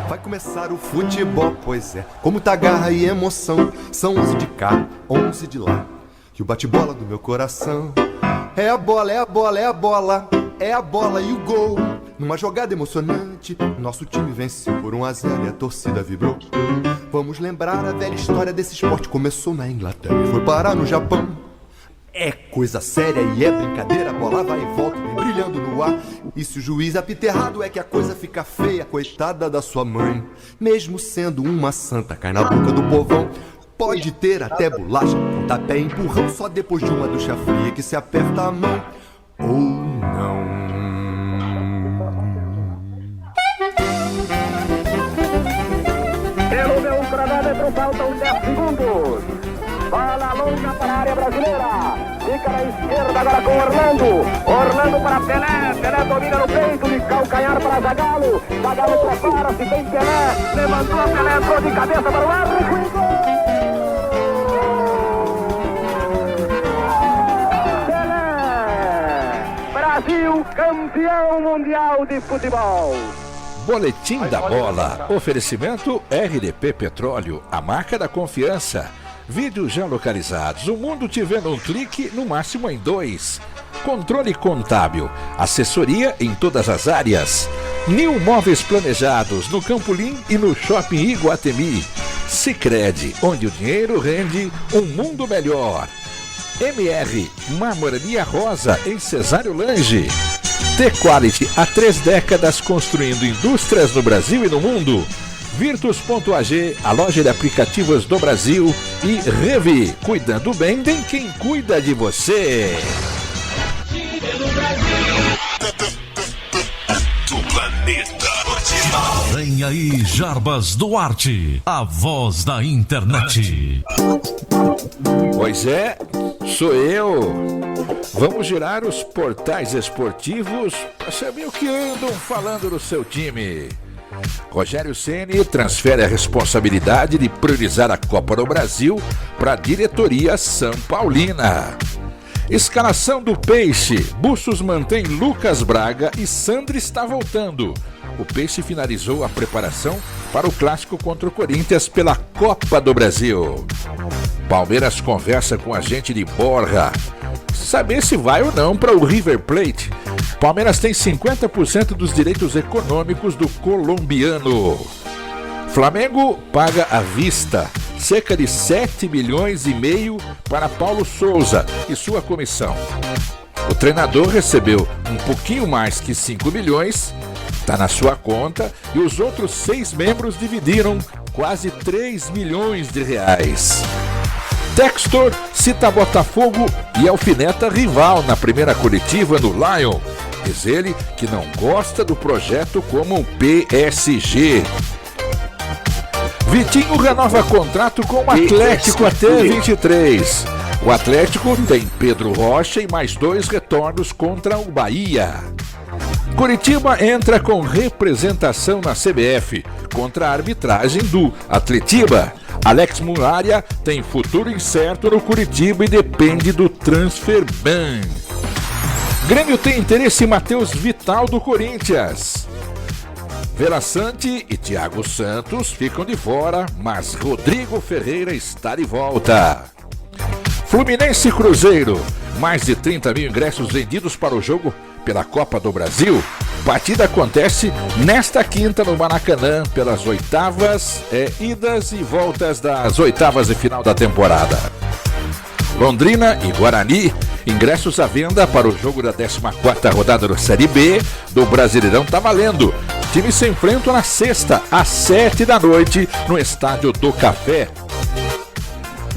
Vai começar o futebol, pois é, com muita garra e emoção. São 11 de cá, 11 de lá, que o bate-bola do meu coração é a bola, é a bola, é a bola, é a bola e o gol. Numa jogada emocionante, nosso time venceu por 1-0 e a torcida vibrou. Vamos lembrar a velha história desse esporte. Começou na Inglaterra e foi parar no Japão. É coisa séria e é brincadeira, a bola vai e volta, vem brilhando no ar. E se o juiz apita errado é que a coisa fica feia, coitada da sua mãe. Mesmo sendo uma santa, cai na boca do povão. Pode ter até bolacha, pontapé e empurrão, só depois de uma ducha fria que se aperta a mão. Ou não. Pelo meu cronômetro faltam 10 segundos. Bola longa para a área brasileira. Fica na esquerda agora com Orlando. Orlando para Pelé. Pelé domina no peito de calcanhar para Zagallo. Zagallo prepara-se, tem Pelé. Levantou a Pelé, entrou de cabeça para o árbitro e gol! Pelé! Brasil campeão mundial de futebol. Boletim da Bola. Oferecimento RDP Petróleo, a marca da confiança. Vídeos já localizados. O mundo te vê num clique, no máximo em 2. Controle contábil. Assessoria em todas as áreas. New Móveis Planejados no Campolim e no Shopping Iguatemi. Sicredi, onde o dinheiro rende um mundo melhor. MR, Marmoraria Rosa em Cesário Lange. T-Quality, há 3 décadas construindo indústrias no Brasil e no mundo. Virtus.ag, a loja de aplicativos do Brasil. E Revi, cuidando bem de quem cuida de você. Do planeta. Vem aí Jarbas Duarte, a voz da internet. Pois é, sou eu. Vamos girar os portais esportivos para saber o que andam falando do seu time. Rogério Ceni transfere a responsabilidade de priorizar a Copa do Brasil para a diretoria São Paulina. Escalação do Peixe. Bustos mantém Lucas Braga e Sandri está voltando. O Peixe finalizou a preparação para o clássico contra o Corinthians pela Copa do Brasil. Palmeiras conversa com a gente de Borja. Saber se vai ou não para o River Plate. Palmeiras tem 50% dos direitos econômicos do colombiano. Flamengo paga à vista cerca de 7,5 milhões para Paulo Souza e sua comissão. O treinador recebeu um pouquinho mais que 5 milhões, está na sua conta, e os outros 6 membros dividiram quase 3 milhões de reais. Textor cita Botafogo e alfineta rival na primeira coletiva no Lion. Diz ele que não gosta do projeto como um PSG. Vitinho renova contrato com o Atlético até 23. O Atlético tem Pedro Rocha e mais 2 retornos contra o Bahia. Curitiba entra com representação na CBF contra a arbitragem do Atletiba. Alex Muraria tem futuro incerto no Curitiba e depende do transfer ban. Grêmio tem interesse em Matheus Vital do Corinthians. Vera Sante e Thiago Santos ficam de fora, mas Rodrigo Ferreira está de volta. Fluminense e Cruzeiro. Mais de 30 mil ingressos vendidos para o jogo pela Copa do Brasil. Partida acontece nesta quinta no Maracanã pelas oitavas, idas e voltas das oitavas de final da temporada. Londrina e Guarani, ingressos à venda para o jogo da 14ª rodada da Série B do Brasileirão tá valendo. Times se enfrentam na sexta, às 7 da noite, no Estádio do Café.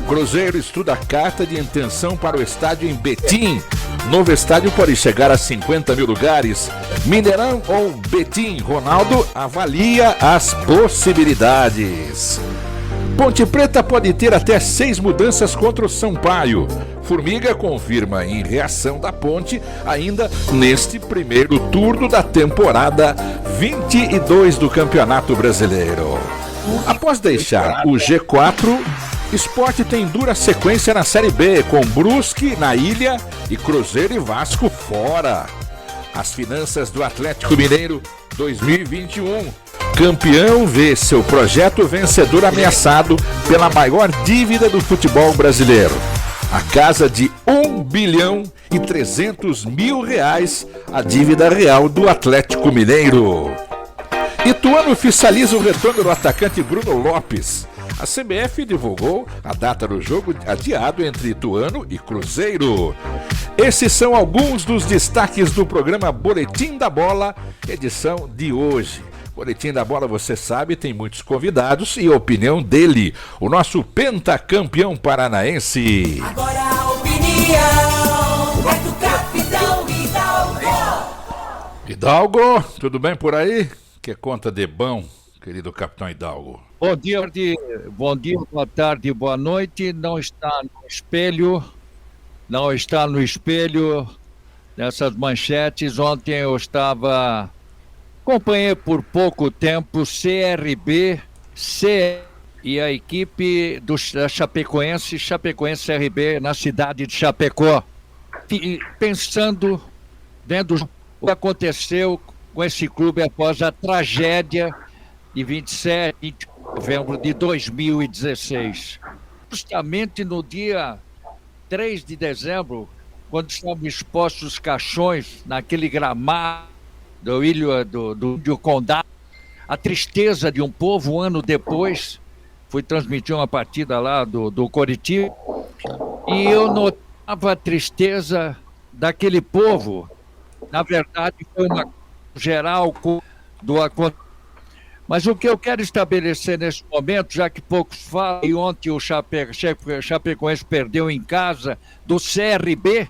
Cruzeiro estuda a carta de intenção para o estádio em Betim. Novo estádio pode chegar a 50 mil lugares. Mineirão ou Betim? Ronaldo avalia as possibilidades. Ponte Preta pode ter até 6 mudanças contra o Sampaio. Formiga confirma em reação da Ponte ainda neste primeiro turno da temporada 22 do Campeonato Brasileiro. Após deixar o G4, Sport tem dura sequência na Série B, com Brusque na ilha e Cruzeiro e Vasco fora. As finanças do Atlético Mineiro 2021. Campeão vê seu projeto vencedor ameaçado pela maior dívida do futebol brasileiro. A casa de 1.300.000 reais, a dívida real do Atlético Mineiro. Ituano oficializa o retorno do atacante Bruno Lopes. A CBF divulgou a data do jogo adiado entre Ituano e Cruzeiro. Esses são alguns dos destaques do programa Boletim da Bola, edição de hoje. Boletim da Bola, você sabe, tem muitos convidados e a opinião dele, o nosso pentacampeão paranaense. Agora a opinião é do capitão Hidalgo. Hidalgo, tudo bem por aí? Que conta de bom, querido capitão Hidalgo? Bom dia, boa tarde, boa noite. Não está no espelho nessas manchetes. Ontem eu acompanhei por pouco tempo CRB, e a equipe da Chapecoense CRB na cidade de Chapecó. E pensando, vendo o que aconteceu com esse clube após a tragédia de 27 de novembro de 2016. Justamente no dia 3 de dezembro, quando estavam expostos os caixões naquele gramado do Índio Condá, a tristeza de um povo, um ano depois, fui transmitir uma partida lá do Coritiba, e eu notava a tristeza daquele povo. Na verdade, foi uma geral do acontecimento. Mas o que eu quero estabelecer nesse momento, já que poucos falam, e ontem o Chapecoense perdeu em casa do CRB,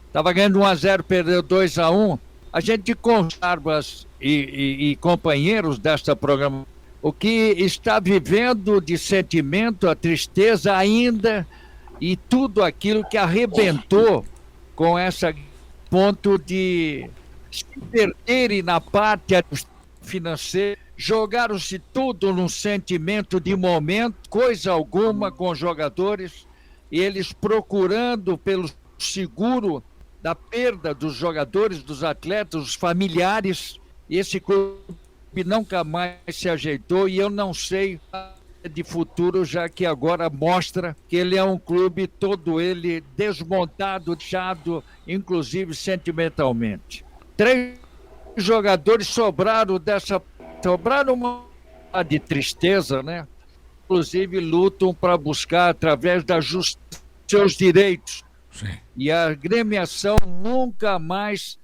estava ganhando 1-0, perdeu 2-1. A gente com Jarbas e companheiros desta programa, o que está vivendo de sentimento, a tristeza ainda, e tudo aquilo que arrebentou com essa ponto de se perderem na parte financeira, jogaram-se tudo num sentimento de momento, coisa alguma com os jogadores, e eles procurando pelo seguro da perda dos jogadores, dos atletas, dos familiares, e esse clube nunca mais se ajeitou, e eu não sei de futuro, já que agora mostra que ele é um clube todo ele desmontado, deixado, inclusive sentimentalmente. 3 jogadores sobraram uma de tristeza, né? Inclusive lutam para buscar através da justiça seus direitos. Sim. E a agremiação nunca mais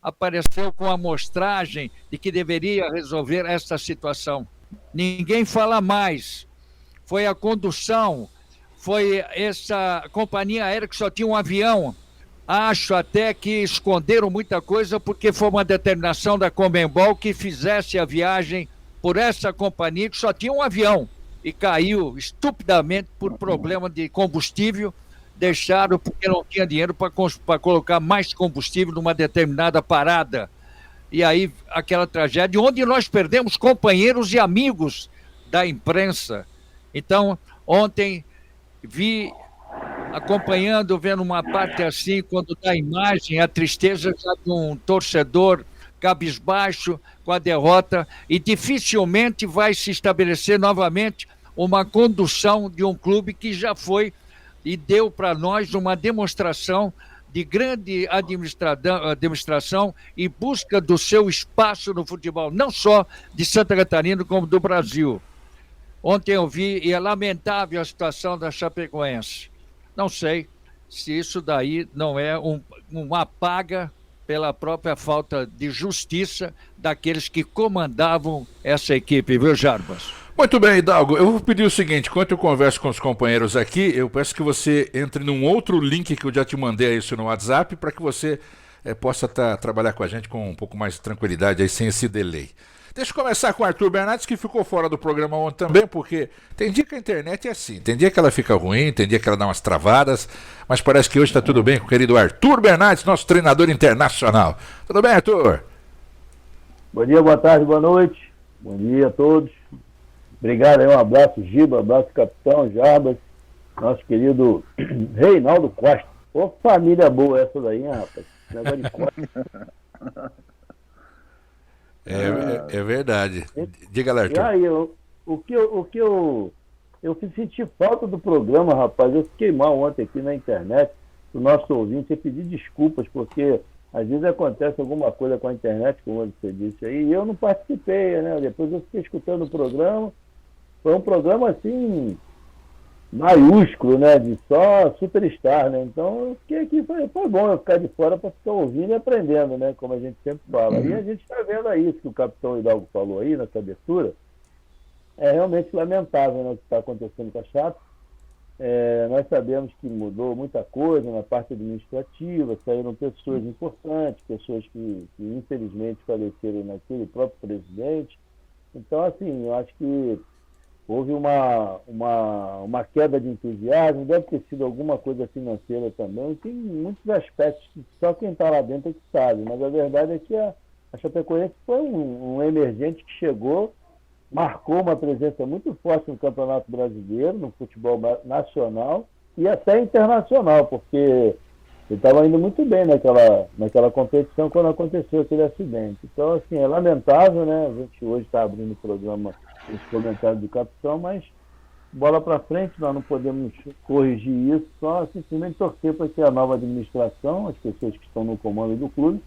apareceu com a amostragem de que deveria resolver essa situação. Ninguém fala mais. Foi a condução, foi essa companhia aérea que só tinha um avião. Acho até que esconderam muita coisa, porque foi uma determinação da Conmebol que fizesse a viagem por essa companhia que só tinha um avião e caiu estupidamente por problema de combustível. Deixaram porque não tinha dinheiro para colocar mais combustível numa determinada parada. E aí aquela tragédia, onde nós perdemos companheiros e amigos da imprensa. Então, ontem vendo uma parte assim, quando dá a imagem, a tristeza já de um torcedor cabisbaixo com a derrota, e dificilmente vai se estabelecer novamente uma condução de um clube que já foi e deu para nós uma demonstração de grande administração e busca do seu espaço no futebol, não só de Santa Catarina, como do Brasil. Ontem eu vi, e é lamentável a situação da Chapecoense. Não sei se isso daí não é uma paga pela própria falta de justiça daqueles que comandavam essa equipe, viu, Jarbas? Muito bem, Hidalgo, eu vou pedir o seguinte: enquanto eu converso com os companheiros aqui, eu peço que você entre num outro link que eu já te mandei isso no WhatsApp, para que você possa trabalhar com a gente com um pouco mais de tranquilidade aí, sem esse delay. Deixa eu começar com o Arthur Bernardes, que ficou fora do programa ontem também, porque tem dia que a internet é assim, tem dia que ela fica ruim, tem dia que ela dá umas travadas, mas parece que hoje está tudo bem com o querido Arthur Bernardes, nosso treinador internacional. Tudo bem, Arthur? Bom dia, boa tarde, boa noite. Bom dia a todos. Obrigado aí, um abraço, Giba, abraço, capitão, Jarbas, nosso querido Reinaldo Costa. Ô, família boa essa daí, hein, rapaz? Negócio de Costa. É verdade. Diga, E Lerton. aí, eu senti falta do programa, rapaz. Eu fiquei mal ontem aqui na internet, o nosso ouvinte, e pedi desculpas, porque às vezes acontece alguma coisa com a internet, como você disse aí, e eu não participei, né? Depois eu fiquei escutando o programa. Foi um programa assim, maiúsculo, né? De só superstar, né? Então eu fiquei aqui, foi bom eu ficar de fora para ficar ouvindo e aprendendo, né? Como a gente sempre fala. E a gente está vendo aí isso que o capitão Hidalgo falou aí nessa abertura. É realmente lamentável, né, o que está acontecendo com a Chape. Nós sabemos que mudou muita coisa na parte administrativa, saíram pessoas importantes, pessoas que infelizmente faleceram naquele próprio presidente. Então, assim, eu acho que houve uma queda de entusiasmo, deve ter sido alguma coisa financeira também, tem muitos aspectos que só quem está lá dentro é que sabe, mas a verdade é que a Chapecoense foi um emergente que chegou, marcou uma presença muito forte no Campeonato Brasileiro, no futebol nacional e até internacional, porque ele estava indo muito bem naquela competição quando aconteceu aquele acidente. Então, assim, é lamentável, né? A gente hoje está abrindo o programa, os comentários do capitão, mas bola para frente, nós não podemos corrigir isso, só simplesmente torcer para que a nova administração, as pessoas que estão no comando do clube,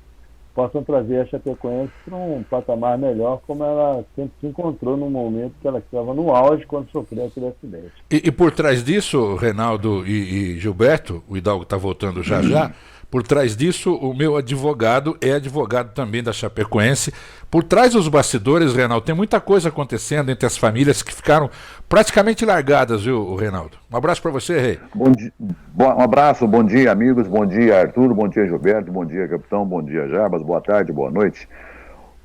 possam trazer a Chapecoense para um patamar melhor, como ela sempre se encontrou no momento que ela estava no auge quando sofreu aquele acidente. E por trás disso, Reinaldo e Gilberto, o Hidalgo está voltando já, por trás disso, o meu advogado é advogado também da Chapecoense. Por trás dos bastidores, Reinaldo, tem muita coisa acontecendo entre as famílias que ficaram praticamente largadas, viu, Reinaldo? Um abraço para você, Rei. Um abraço, bom dia, amigos, bom dia, Arthur, bom dia, Gilberto, bom dia, capitão, bom dia, Jarbas, boa tarde, boa noite.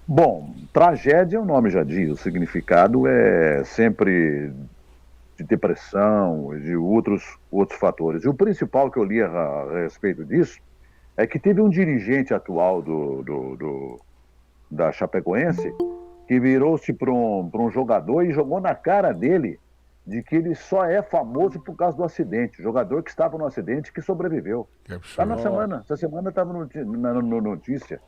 Bom, tragédia, o nome já diz, o significado é sempre de depressão, de outros fatores. E o principal que eu li a respeito disso é que teve um dirigente atual da Chapecoense que virou-se para um jogador e jogou na cara dele de que ele só é famoso por causa do acidente. O jogador que estava no acidente que sobreviveu. Está na semana. Essa semana estava na notícia.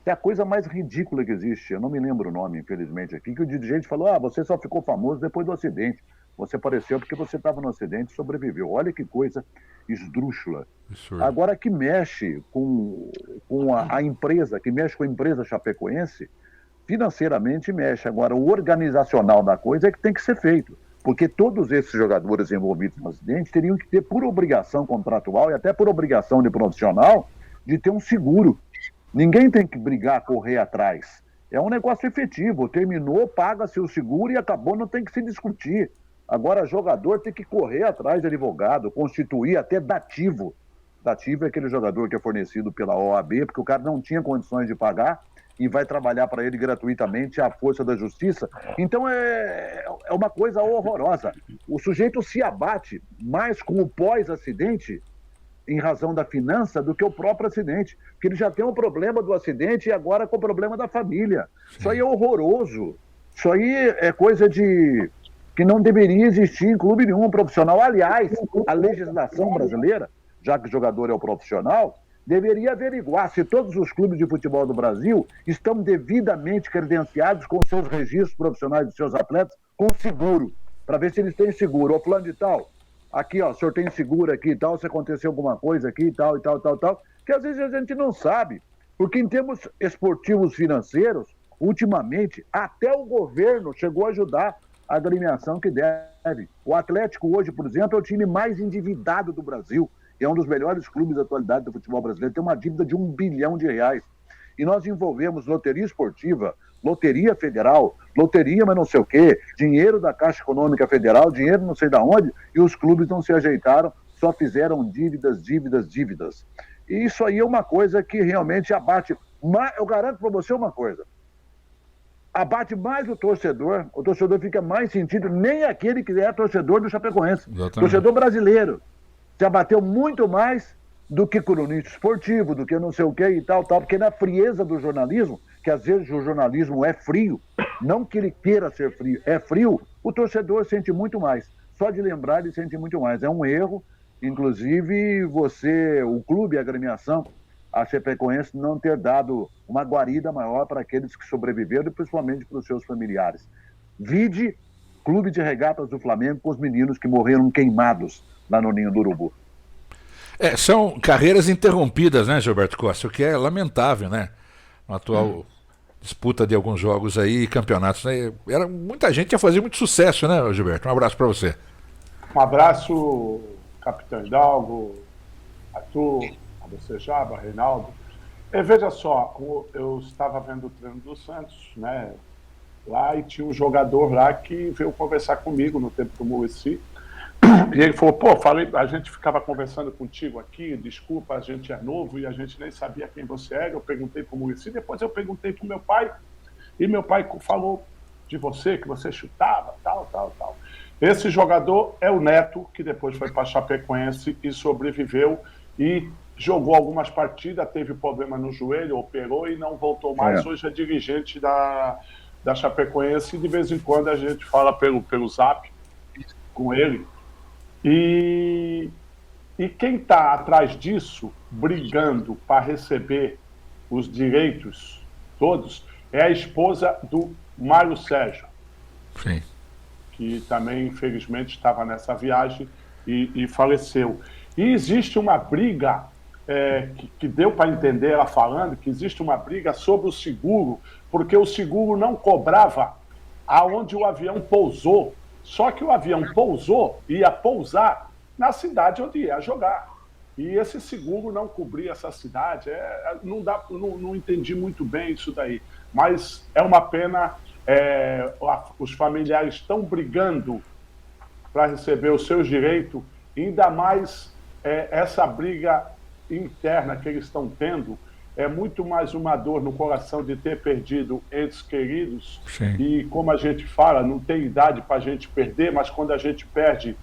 É a coisa mais ridícula que existe. Eu não me lembro o nome, infelizmente, aqui, que o dirigente falou, você só ficou famoso depois do acidente. Você apareceu porque você estava no acidente e sobreviveu. Olha que coisa esdrúxula. Agora, que mexe com a empresa, que mexe com a empresa chapecoense, financeiramente mexe. Agora, o organizacional da coisa é que tem que ser feito. Porque todos esses jogadores envolvidos no acidente teriam que ter, por obrigação contratual e até por obrigação de profissional, de ter um seguro. Ninguém tem que brigar, correr atrás. É um negócio efetivo. Terminou, paga-se o seguro e acabou, não tem que se discutir. Agora, jogador tem que correr atrás de advogado, constituir até dativo. Dativo é aquele jogador que é fornecido pela OAB, porque o cara não tinha condições de pagar e vai trabalhar para ele gratuitamente à força da justiça. Então, é uma coisa horrorosa. O sujeito se abate mais com o pós-acidente, em razão da finança, do que o próprio acidente. Porque ele já tem um problema do acidente e agora com o problema da família. Isso aí é horroroso. Isso aí é coisa que não deveria existir em clube nenhum profissional. Aliás, a legislação brasileira, já que o jogador é o profissional, deveria averiguar se todos os clubes de futebol do Brasil estão devidamente credenciados com seus registros profissionais dos seus atletas com seguro, para ver se eles têm seguro. Ô, fulano de tal, aqui, ó, o senhor tem seguro aqui e tal, se acontecer alguma coisa aqui e tal, que às vezes a gente não sabe, porque em termos esportivos financeiros, ultimamente, até o governo chegou a ajudar a agremiação que deve. O Atlético hoje, por exemplo, é o time mais endividado do Brasil. É um dos melhores clubes da atualidade do futebol brasileiro. Tem uma dívida de R$1 bilhão. E nós envolvemos loteria esportiva, loteria federal, loteria mas não sei o quê, dinheiro da Caixa Econômica Federal, dinheiro não sei de onde, e os clubes não se ajeitaram, só fizeram dívidas. E isso aí é uma coisa que realmente abate. Mas eu garanto para você uma coisa. Abate mais o torcedor fica mais sentido, nem aquele que é torcedor do Chapecoense. Exatamente. Torcedor brasileiro. Se abateu muito mais do que cronista esportivo, do que não sei o que e tal, porque na frieza do jornalismo, que às vezes o jornalismo é frio, não que ele queira ser frio, é frio, o torcedor sente muito mais. Só de lembrar ele sente muito mais. É um erro, inclusive o clube, a agremiação, a Chapecoense não ter dado uma guarida maior para aqueles que sobreviveram e principalmente para os seus familiares. Vide Clube de Regatas do Flamengo com os meninos que morreram queimados lá no Ninho do Urubu. São carreiras interrompidas, né, Gilberto Costa? O que é lamentável, né? Na atual disputa de alguns jogos aí, campeonatos, né? Muita gente ia fazer muito sucesso, né, Gilberto? Um abraço para você. Um abraço, Capitão Hidalgo, Arthur, a você, Jaba, Reinaldo. Veja só, eu estava vendo o treino do Santos, né? Lá, e tinha um jogador lá que veio conversar comigo no tempo do Muricy. E ele falou, a gente ficava conversando contigo aqui, desculpa, a gente é novo e a gente nem sabia quem você era. Eu perguntei para o Muricy, depois eu perguntei para o meu pai, e meu pai falou de você, que você chutava, tal. Esse jogador é o Neto, que depois foi para a Chapecoense e sobreviveu e jogou algumas partidas, teve problema no joelho, operou e não voltou mais. Hoje é dirigente da Chapecoense e de vez em quando a gente fala pelo Zap com ele. E quem está atrás disso, brigando para receber os direitos todos, é a esposa do Mário Sérgio. Sim. Que também, infelizmente, estava nessa viagem e faleceu. E existe uma briga, que deu para entender ela falando, que existe uma briga sobre o seguro, porque o seguro não cobrava aonde o avião pousou. Só que o avião ia pousar na cidade onde ia jogar. E esse seguro não cobria essa cidade. Não entendi muito bem isso daí. Mas é uma pena, os familiares estão brigando para receber os seus direitos, ainda mais essa briga interna que eles estão tendo, é muito mais uma dor no coração de ter perdido entes queridos. Sim. E como a gente fala, não tem idade para a gente perder, mas quando a gente perde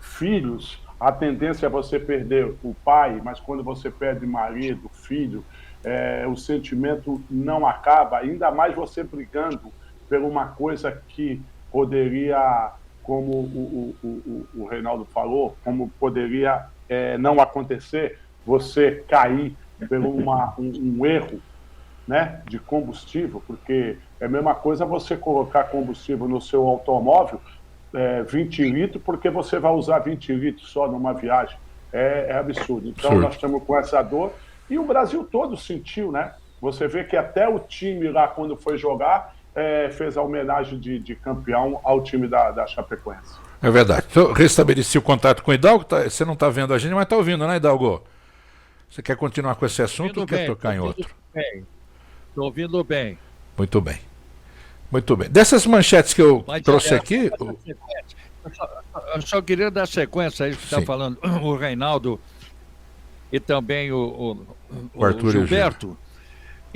filhos, a tendência é você perder o pai, mas quando você perde marido, filho, o sentimento não acaba, ainda mais você brigando por uma coisa que poderia, como o Reinaldo falou, como poderia não acontecer, você cair por um erro, né, de combustível, porque é a mesma coisa você colocar combustível no seu automóvel, 20 litros, porque você vai usar 20 litros só numa viagem. É absurdo. Então, nós estamos com essa dor, e o Brasil todo sentiu, né? Você vê que até o time lá, quando foi jogar, fez a homenagem de campeão ao time da Chapecoense. É verdade. Eu restabeleci o contato com o Hidalgo, você não está vendo a gente, mas está ouvindo, né, Hidalgo? Você quer continuar com esse assunto ou quer tocar em outro? Estou ouvindo bem. Muito bem. Muito bem. Dessas manchetes que eu trouxe aqui... Eu só queria dar sequência aí que está falando o Reinaldo e também o Gilberto.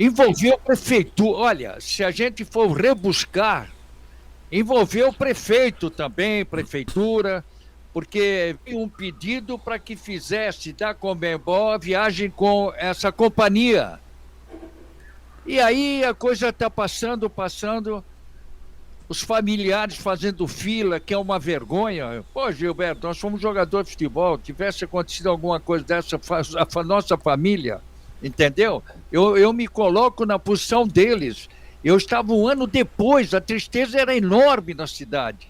Envolveu a prefeitura. Olha, se a gente for rebuscar, envolveu o prefeito também, prefeitura, porque veio um pedido para que fizesse da Conmebol a viagem com essa companhia. E aí a coisa está passando, os familiares fazendo fila, que é uma vergonha. Pô, Gilberto, nós somos jogadores de futebol, tivesse acontecido alguma coisa dessa, a nossa família, entendeu? Eu me coloco na posição deles. Eu estava um ano depois, a tristeza era enorme na cidade.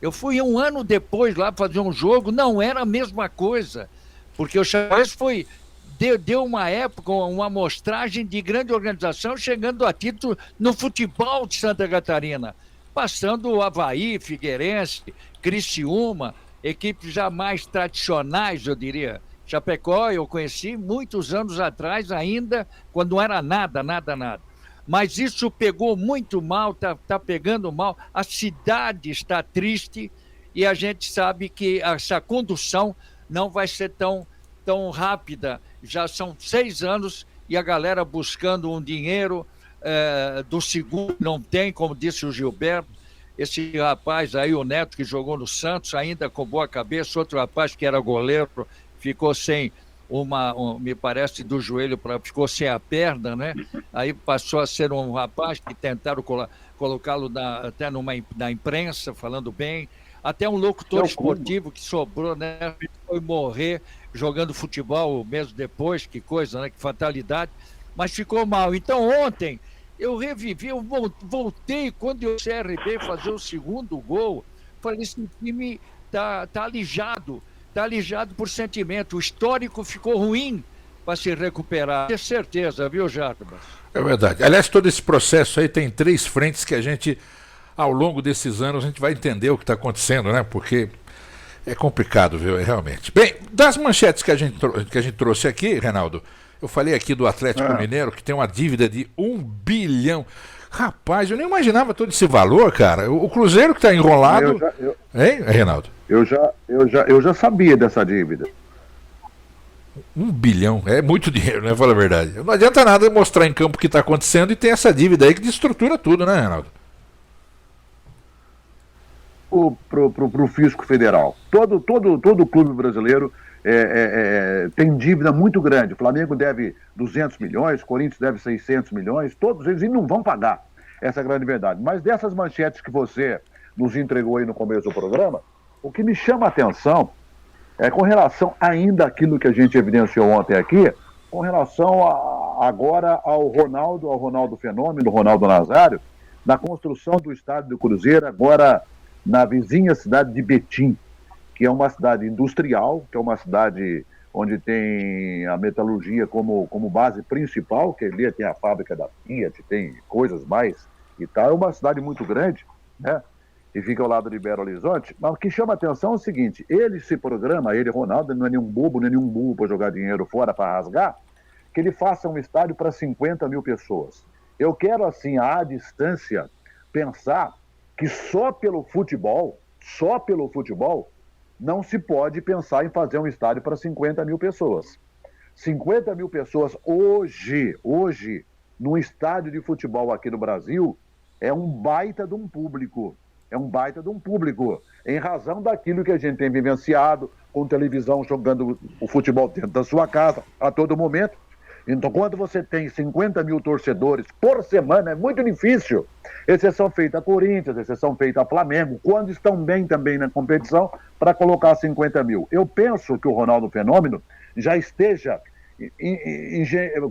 Eu fui um ano depois lá fazer um jogo, não era a mesma coisa, porque o Chapecoense deu uma época, uma amostragem de grande organização, chegando a título no futebol de Santa Catarina, passando o Avaí, Figueirense, Criciúma, equipes já mais tradicionais, eu diria. Chapecó eu conheci muitos anos atrás ainda, quando não era nada. Mas isso pegou muito mal, tá pegando mal, a cidade está triste e a gente sabe que essa condução não vai ser tão rápida. Já são 6 anos e a galera buscando um dinheiro do seguro, não tem, como disse o Gilberto. Esse rapaz aí, o Neto, que jogou no Santos, ainda com boa cabeça, outro rapaz que era goleiro, ficou sem me parece, do joelho, ficou sem a perna, né? Aí passou a ser um rapaz que tentaram colocá-lo até na imprensa, falando bem. Até um locutor esportivo que sobrou, né? foi morrer jogando futebol mesmo depois, que coisa, né? Que fatalidade, mas ficou mal. Então ontem eu revivi, eu voltei quando o CRB fazer o segundo gol, falei, esse time tá alijado por sentimento, o histórico ficou ruim para se recuperar. Tenho certeza, viu, Jarbas? É verdade. Aliás, todo esse processo aí tem 3 frentes que a gente, ao longo desses anos, a gente vai entender o que está acontecendo, né? Porque é complicado, viu? Realmente. Bem, das manchetes que a gente trouxe aqui, Reinaldo, eu falei aqui do Atlético Mineiro, que tem uma dívida de 1 bilhão. Rapaz, eu nem imaginava todo esse valor, cara. O Cruzeiro que está enrolado... Hein, Reinaldo? Eu já sabia dessa dívida. 1 bilhão, é muito dinheiro, né? Fala a verdade. Não adianta nada mostrar em campo o que está acontecendo e tem essa dívida aí que destrutura tudo, né, Reinaldo? Pro fisco federal. Todo clube brasileiro tem dívida muito grande. O Flamengo deve 200 milhões, o Corinthians deve 600 milhões, todos eles não vão pagar. Essa é a grande verdade. Mas dessas manchetes que você nos entregou aí no começo do programa, o que me chama a atenção é com relação ainda àquilo que a gente evidenciou ontem aqui, com relação agora ao Ronaldo Fenômeno, Ronaldo Nazário, na construção do estádio do Cruzeiro, agora na vizinha cidade de Betim, que é uma cidade industrial, que é uma cidade onde tem a metalurgia como base principal, que ali tem a fábrica da Fiat, tem coisas mais e tal. É uma cidade muito grande, né? E fica ao lado de Belo Horizonte. Mas o que chama a atenção é o seguinte, ele se programa, Ronaldo, não é nenhum bobo, nem nenhum burro para jogar dinheiro fora, para rasgar, que ele faça um estádio para 50 mil pessoas. Eu quero, assim, à distância, pensar que só pelo futebol, não se pode pensar em fazer um estádio para 50 mil pessoas. 50 mil pessoas hoje, num estádio de futebol aqui no Brasil, é um baita de um público. Em razão daquilo que a gente tem vivenciado, com televisão jogando o futebol dentro da sua casa a todo momento. Então, quando você tem 50 mil torcedores por semana, é muito difícil. Exceção feita a Corinthians, exceção feita a Flamengo, quando estão bem também na competição, para colocar 50 mil. Eu penso que o Ronaldo Fenômeno já esteja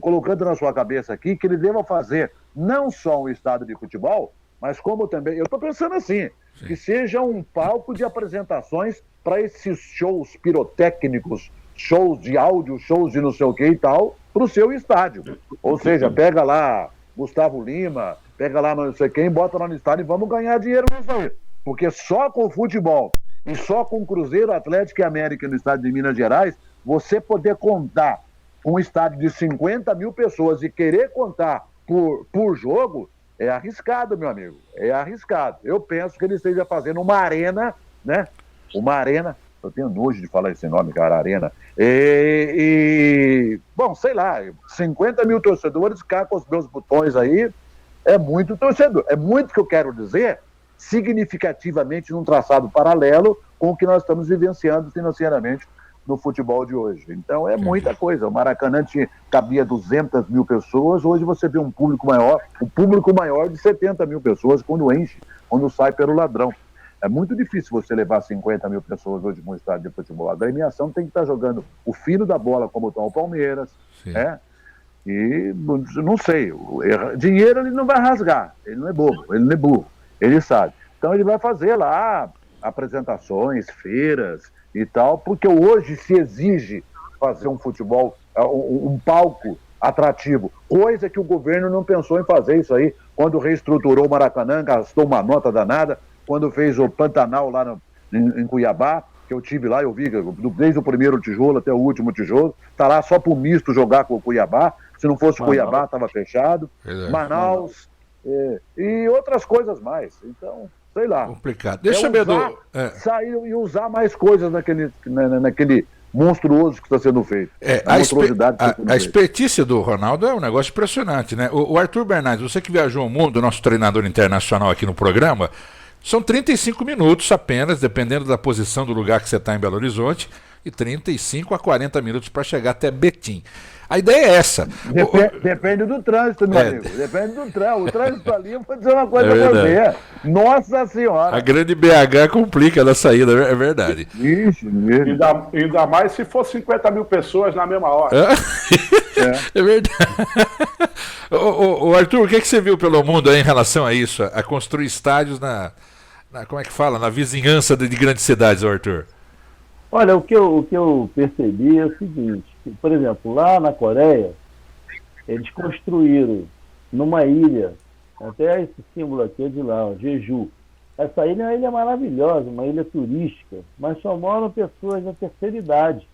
colocando na sua cabeça aqui que ele deva fazer não só um estádio de futebol, mas como também, eu estou pensando assim, que seja um palco de apresentações para esses shows pirotécnicos, shows de áudio, shows de não sei o que e tal, para o seu estádio. Ou seja, pega lá Gustavo Lima, pega lá não sei quem, bota lá no estádio e vamos ganhar dinheiro nisso aí. Porque só com futebol e só com Cruzeiro, Atlético e América no estádio de Minas Gerais, você poder contar um estádio de 50 mil pessoas e querer contar por jogo, é arriscado, meu amigo. É arriscado. Eu penso que ele esteja fazendo uma arena, né? Uma arena. Eu tenho nojo de falar esse nome, cara, arena. Bom, sei lá, 50 mil torcedores, cá com os meus botões aí, é muito torcedor. É muito que eu quero dizer, significativamente num traçado paralelo com o que nós estamos vivenciando financeiramente no futebol de hoje. Então é muita coisa. O Maracanã cabia 200 mil pessoas, hoje você vê um público maior de 70 mil pessoas quando enche, quando sai pelo ladrão. É muito difícil você levar 50 mil pessoas hoje num estádio de futebol. A agremiação tem que estar jogando o fino da bola como está o Palmeiras, né? E não sei, dinheiro ele não vai rasgar, ele não é bobo, ele não é burro, ele sabe. Então ele vai fazer lá apresentações, feiras e tal, porque hoje se exige fazer um futebol, um palco atrativo, coisa que o governo não pensou em fazer isso aí, quando reestruturou o Maracanã, gastou uma nota danada, quando fez o Pantanal lá em Cuiabá, que eu tive lá, eu vi, desde o primeiro tijolo até o último tijolo, tá lá só pro misto jogar com o Cuiabá, se não fosse Cuiabá, estava fechado, Manaus, e outras coisas mais, então, sei lá. Complicado. Deixa eu sair e usar mais coisas naquele monstruoso que está sendo feito. A expertise do Ronaldo é um negócio impressionante, né? O Arthur Bernardes, você que viajou o mundo, nosso treinador internacional aqui no programa, são 35 minutos apenas, dependendo da posição do lugar que você está em Belo Horizonte, e 35 a 40 minutos para chegar até Betim. A ideia é essa. Depende do trânsito, meu amigo. Depende do trânsito. O trânsito ali, eu vou dizer uma coisa pra você. Nossa Senhora. A grande BH complica na saída, é verdade. Isso mesmo. Ainda mais se for 50 mil pessoas na mesma hora. É verdade. Ô, Arthur, o que você viu pelo mundo aí em relação a isso? A construir estádios como é que fala? Na vizinhança de grandes cidades, Arthur. Olha, o que eu percebi é o seguinte, que, por exemplo, lá na Coreia, eles construíram numa ilha, até esse símbolo aqui é de lá, ó, Jeju. Essa ilha é uma ilha maravilhosa, uma ilha turística, mas só moram pessoas da terceira idade.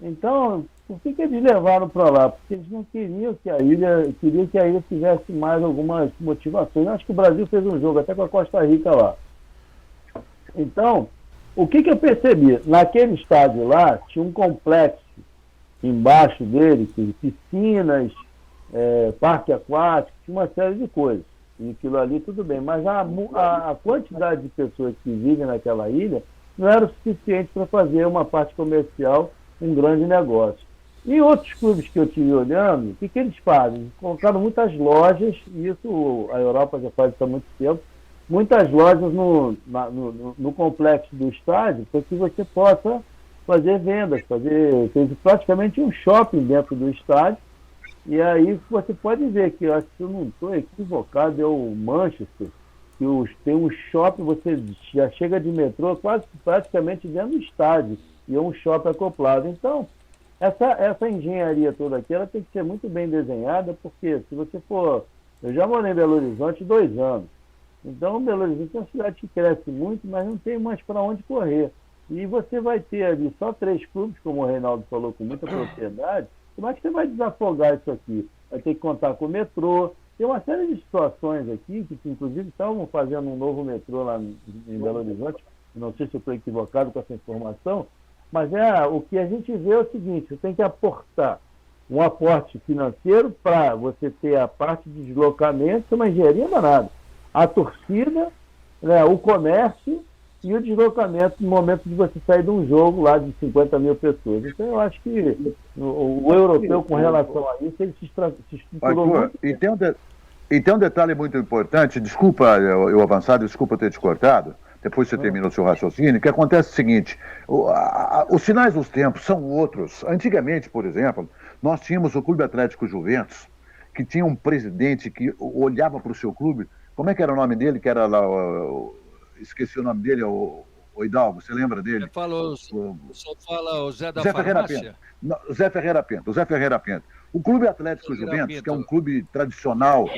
Então, por que eles levaram para lá? Porque eles não queriam que a ilha tivesse mais algumas motivações. Eu acho que o Brasil fez um jogo até com a Costa Rica lá. Então, o que eu percebi? Naquele estádio lá, tinha um complexo embaixo dele, com piscinas, parque aquático, tinha uma série de coisas. E aquilo ali tudo bem, mas a quantidade de pessoas que vivem naquela ilha não era o suficiente para fazer uma parte comercial um grande negócio. E outros clubes que eu estive olhando, o que eles fazem? Colocaram muitas lojas, e isso a Europa já faz isso há muito tempo, muitas lojas no complexo do estádio, para que você possa fazer vendas, fez praticamente um shopping dentro do estádio. E aí você pode ver que, eu acho que eu não estou equivocado, é o Manchester, que tem um shopping, você já chega de metrô quase praticamente dentro do estádio, e é um shopping acoplado. Então, essa engenharia toda aqui, ela tem que ser muito bem desenhada, porque se você for... Eu já morei em Belo Horizonte 2 anos. Então, Belo Horizonte é uma cidade que cresce muito, mas não tem mais para onde correr. E você vai ter ali só 3 clubes, como o Reinaldo falou, com muita propriedade. Como é que você vai desafogar isso aqui? Vai ter que contar com o metrô. Tem uma série de situações aqui, que inclusive estavam fazendo um novo metrô lá em Belo Horizonte. Não sei se eu estou equivocado com essa informação, mas o que a gente vê é o seguinte: você tem que aportar um aporte financeiro para você ter a parte de deslocamento, que é uma engenharia danada. A torcida, né, o comércio e o deslocamento no momento de você sair de um jogo lá de 50 mil pessoas. Então eu acho que o europeu, com relação a isso, ele se estruturou muito. E tem um detalhe muito importante, desculpa eu avançar, desculpa ter te cortado, depois você termina o seu raciocínio, que acontece o seguinte: os sinais dos tempos são outros. Antigamente, por exemplo, nós tínhamos o Clube Atlético Juventus, que tinha um presidente que olhava para o seu clube. Como é que era o nome dele? Que era lá, esqueci o nome dele, o Hidalgo, você lembra dele? Você fala o Zé da Zé Ferreira Farmácia? Pinto. Não, o Zé Ferreira Pinto. O Clube Atlético Juventus, que é um clube tradicional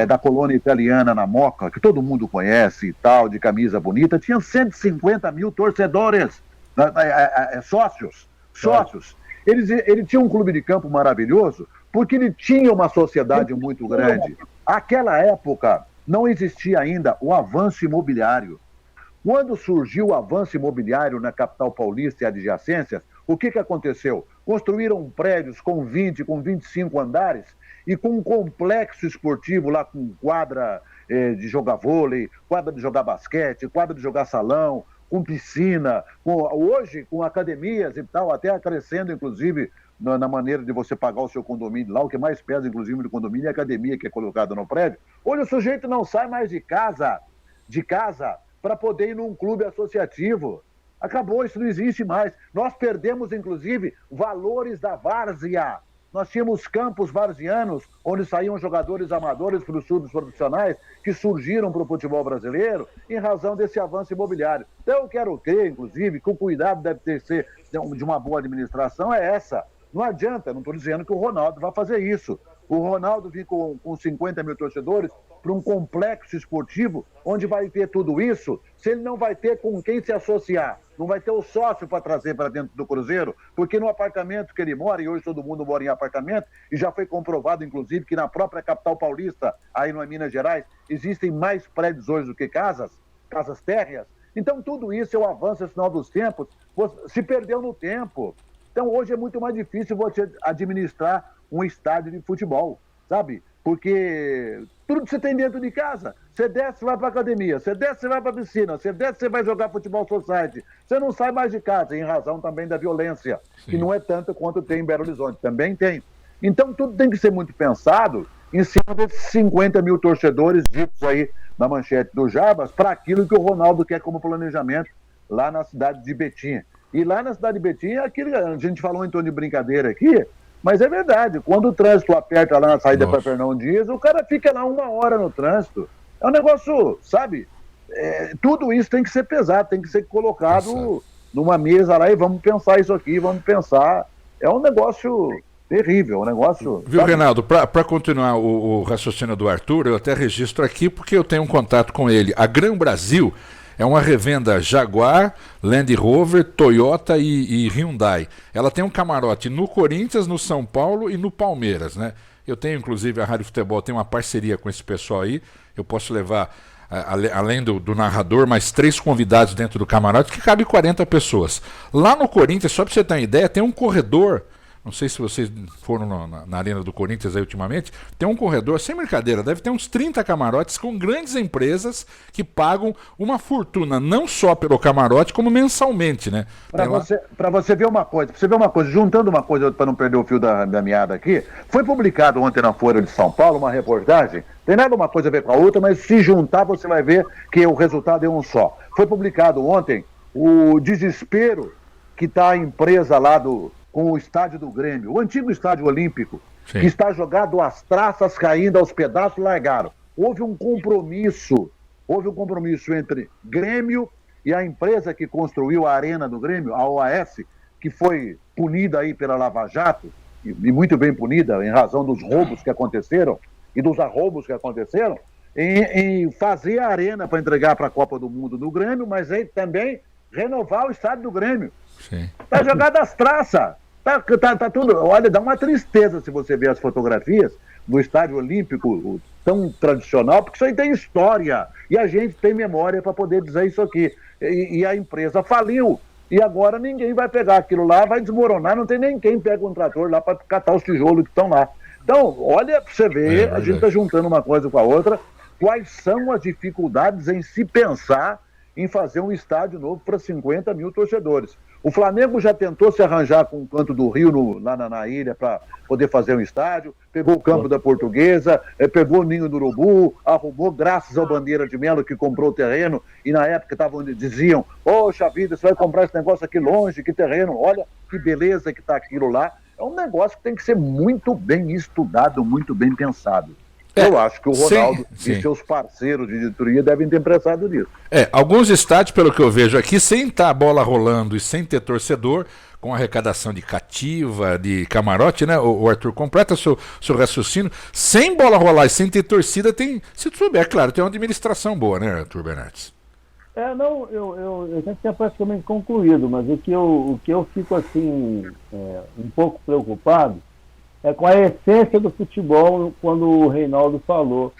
da colônia italiana na Moca, que todo mundo conhece e tal, de camisa bonita, tinha 150 mil torcedores, sócios. Ele tinha um clube de campo maravilhoso, porque ele tinha uma sociedade muito grande. Aquela época não existia ainda o avanço imobiliário. Quando surgiu o avanço imobiliário na capital paulista e adjacências, o que aconteceu? Construíram prédios com 20, com 25 andares e com um complexo esportivo lá com quadra de jogar vôlei, quadra de jogar basquete, quadra de jogar salão, com piscina, hoje com academias e tal, até crescendo inclusive na maneira de você pagar o seu condomínio lá. O que mais pesa inclusive do condomínio é a academia que é colocada no prédio. Hoje o sujeito não sai mais de casa para poder ir num clube associativo. Acabou, isso não existe mais. Nós perdemos, inclusive, valores da várzea. Nós tínhamos campos varzianos, onde saíam jogadores amadores para os clubes profissionais, que surgiram para o futebol brasileiro em razão desse avanço imobiliário. Então eu quero crer, inclusive, que o cuidado deve ter ser de uma boa administração é essa. Não adianta, não estou dizendo que o Ronaldo vai fazer isso. O Ronaldo vir com 50 mil torcedores para um complexo esportivo, onde vai ter tudo isso, se ele não vai ter com quem se associar, não vai ter o sócio para trazer para dentro do Cruzeiro, porque no apartamento que ele mora, e hoje todo mundo mora em apartamento, e já foi comprovado, inclusive, que na própria capital paulista, aí no Minas Gerais, existem mais prédios hoje do que casas térreas. Então tudo isso é o avanço, é sinal dos tempos, se perdeu no tempo. Então hoje é muito mais difícil você administrar um estádio de futebol, sabe? Porque tudo que você tem dentro de casa, você desce, você vai para academia, você desce, você vai para piscina, você desce, você vai jogar futebol society, você não sai mais de casa, em razão também da violência, que não é tanta quanto tem em Belo Horizonte, também tem. Então tudo tem que ser muito pensado em cima desses 50 mil torcedores ditos aí na manchete do Jarbas, para aquilo que o Ronaldo quer como planejamento lá na cidade de Betim. E lá na cidade de Betim, aquilo, a gente falou em tom de brincadeira aqui, mas é verdade, quando o trânsito aperta lá na saída para Fernão Dias, o cara fica lá 1 hora no trânsito. É um negócio, sabe? Tudo isso tem que ser pesado, tem que ser colocado numa mesa lá e vamos pensar isso aqui, vamos pensar. É um negócio terrível, um negócio... Viu, Reinaldo, para continuar o raciocínio do Arthur, eu até registro aqui porque eu tenho um contato com ele. A Gran Brasil é uma revenda Jaguar, Land Rover, Toyota e Hyundai. Ela tem um camarote no Corinthians, no São Paulo e no Palmeiras, né? Eu tenho, inclusive, a Rádio Futebol tem uma parceria com esse pessoal aí. Eu posso levar, além do narrador, mais 3 convidados dentro do camarote, que cabe 40 pessoas. Lá no Corinthians, só para você ter uma ideia, tem um corredor... Não sei se vocês foram na Arena do Corinthians aí ultimamente, tem um corredor, sem brincadeira, deve ter uns 30 camarotes com grandes empresas que pagam uma fortuna, não só pelo camarote, como mensalmente, né? Para você ver uma coisa, juntando uma coisa para não perder o fio da meada aqui, foi publicado ontem na Folha de São Paulo uma reportagem, tem nada uma coisa a ver com a outra, mas se juntar você vai ver que o resultado é um só. Foi publicado ontem o desespero que está a empresa lá com o estádio do Grêmio, o antigo estádio olímpico, que está jogado, as traças caindo aos pedaços, largaram. Houve um compromisso entre Grêmio e a empresa que construiu a arena do Grêmio, a OAS, que foi punida aí pela Lava Jato, e muito bem punida em razão dos roubos que aconteceram e dos arroubos que aconteceram, em fazer a arena para entregar para a Copa do Mundo do Grêmio, mas aí também renovar o estádio do Grêmio. Tá jogado as traças, tá tudo. Olha, dá uma tristeza se você ver as fotografias do estádio olímpico tão tradicional, porque isso aí tem história e a gente tem memória para poder dizer isso aqui. E a empresa faliu e agora ninguém vai pegar aquilo lá, vai desmoronar, não tem nem quem pega um trator lá para catar os tijolos que estão lá. Então, olha para você ver, a gente está juntando uma coisa com a outra, quais são as dificuldades em se pensar em fazer um estádio novo para 50 mil torcedores. O Flamengo já tentou se arranjar com o Canto do Rio lá na ilha para poder fazer um estádio, pegou o campo da Portuguesa, pegou o Ninho do Urubu, arrumou, graças ao Bandeira de Melo que comprou o terreno, e na época diziam, poxa vida, você vai comprar esse negócio aqui longe, que terreno, olha que beleza que está aquilo lá. É um negócio que tem que ser muito bem estudado, muito bem pensado. Eu acho que o Ronaldo e seus parceiros de diretoria devem ter pensado nisso. Alguns estádios, pelo que eu vejo aqui, sem estar a bola rolando e sem ter torcedor, com arrecadação de cativa, de camarote, né? O Arthur, completa seu raciocínio. Sem bola rolar e sem ter torcida, tem, se tu souber, claro, tem uma administração boa, né, Arthur Bernardes? Eu já tinha praticamente concluído, mas o que eu fico assim, um pouco preocupado é com a essência do futebol, quando o Reinaldo falou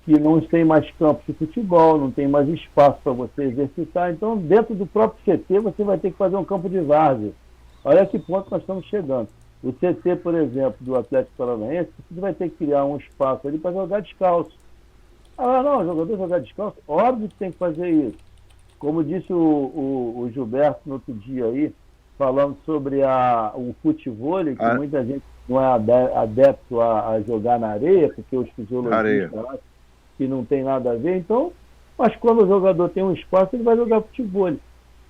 que não tem mais campos de futebol, não tem mais espaço para você exercitar. Então, dentro do próprio CT, você vai ter que fazer um campo de várzea. Olha a que ponto nós estamos chegando. O CT, por exemplo, do Atlético Paranaense, você vai ter que criar um espaço ali para jogar descalço. Não, o jogador jogar descalço? Óbvio que tem que fazer isso. Como disse o Gilberto no outro dia aí, falando sobre o futevôlei, que muita gente não é adepto a jogar na areia, porque os fisiologistas lá, que não tem nada a ver. Então, mas quando o jogador tem um espaço, ele vai jogar futevôlei.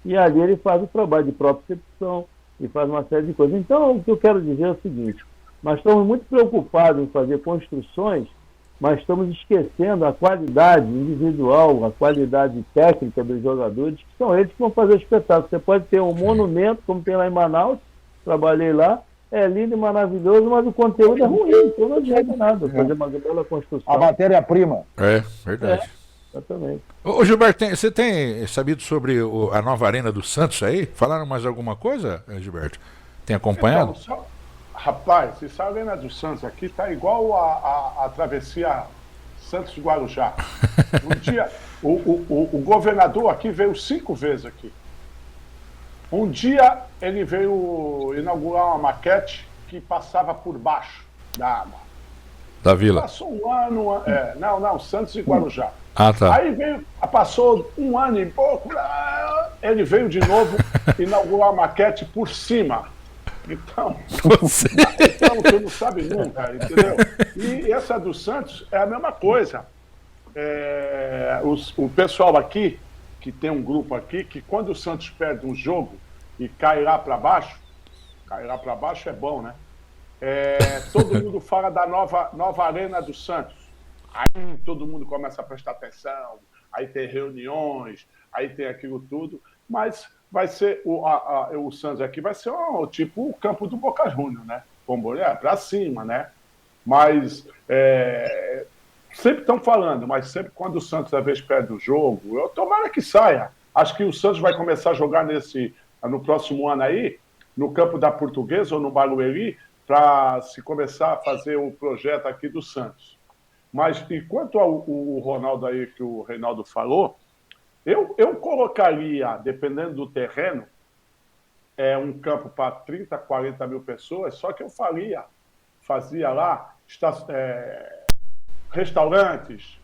E ali ele faz o trabalho de propriocepção e faz uma série de coisas. Então, o que eu quero dizer é o seguinte, nós estamos muito preocupados em fazer construções, mas estamos esquecendo a qualidade individual, a qualidade técnica dos jogadores, que são eles que vão fazer o espetáculo. Você pode ter um monumento, como tem lá em Manaus, trabalhei lá, é lindo e maravilhoso, mas o conteúdo é ruim, então não adianta nada fazer uma bela construção. A matéria-prima. É, verdade. Exatamente. Ô Gilberto, você tem sabido sobre a nova Arena do Santos aí? Falaram mais alguma coisa, Gilberto? Tem acompanhado? Então, rapaz, essa Arena do Santos aqui tá igual a travessia Santos-Guarujá. Um dia, o governador aqui veio 5 vezes aqui. Um dia ele veio inaugurar uma maquete que passava por baixo da água. Da Vila. Passou um ano. Não, Santos e Guarujá. Ah, tá. Aí passou um ano e pouco, ele veio de novo inaugurar a maquete por cima. Então, tu não sabe nunca, entendeu? E essa do Santos é a mesma coisa. O pessoal aqui, que tem um grupo aqui, que quando o Santos perde um jogo e cai lá para baixo é bom, né? Todo mundo fala da nova arena do Santos. Aí todo mundo começa a prestar atenção, aí tem reuniões, aí tem aquilo tudo, mas vai ser o Santos aqui vai ser tipo o campo do Boca Juniors, né? Vamos olhar para cima, né? Mas sempre estão falando, mas sempre quando o Santos às vezes perde o jogo, tomara que saia. Acho que o Santos vai começar a jogar no próximo ano aí, no campo da Portuguesa ou no Barueri, para se começar a fazer o projeto aqui do Santos. Mas, enquanto o Ronaldo aí, que o Reinaldo falou, eu colocaria, dependendo do terreno, um campo para 30, 40 mil pessoas, só que eu fazia lá restaurantes,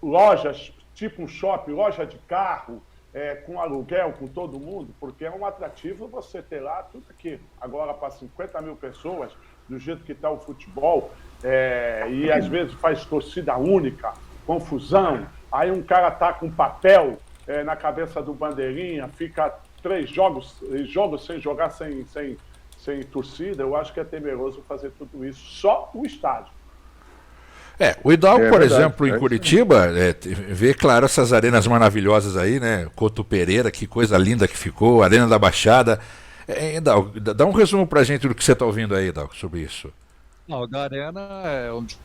lojas, tipo um shopping, loja de carro, com aluguel, com todo mundo, porque é um atrativo você ter lá tudo aquilo. Agora, para 50 mil pessoas, do jeito que está o futebol, e às vezes faz torcida única, confusão, aí um cara tá com papel na cabeça do bandeirinha, fica 3 jogos sem jogar sem torcida, eu acho que é temeroso fazer tudo isso, só o estádio. O Hidalgo, por exemplo, em Curitiba, vê, claro, essas arenas maravilhosas aí, né? Couto Pereira, que coisa linda que ficou, Arena da Baixada. Hidalgo, dá um resumo pra gente do que você está ouvindo aí, Hidalgo, sobre isso. Não, da Arena é um dos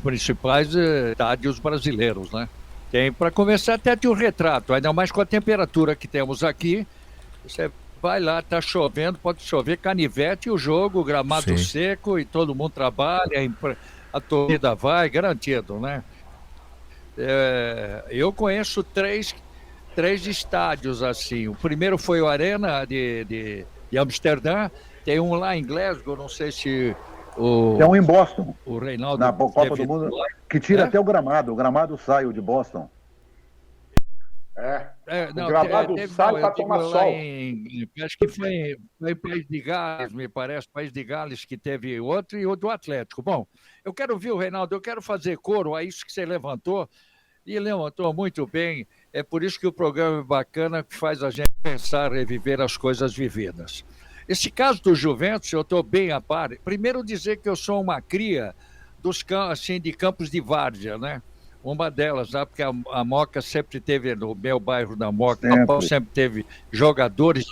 principais estádios brasileiros, né? Tem, para começar, até de um retrato, ainda mais com a temperatura que temos aqui. Você vai lá, tá chovendo, pode chover canivete e o jogo, gramado seco e todo mundo trabalha, a torcida vai, garantido, né? Eu conheço três estádios assim. O primeiro foi o Arena de Amsterdã, tem um lá em Glasgow, não sei se tem um em Boston, o Reinaldo na Copa do Mundo, que tira até o gramado sai, o de Boston. O gramado sai para tomar sol. Acho que foi em País de Gales, me parece, País de Gales, que teve outro, e o do Atlético. Bom, eu quero ouvir o Reinaldo, eu quero fazer coro a isso que você levantou, e levantou muito bem. É por isso que o programa é bacana, que faz a gente pensar, reviver as coisas vividas. Esse caso do Juventus, eu estou bem a par. Primeiro dizer que eu sou uma cria de campos de várzea, né? Uma delas, né? Porque a Moca sempre teve, no meu bairro da Moca, sempre teve jogadores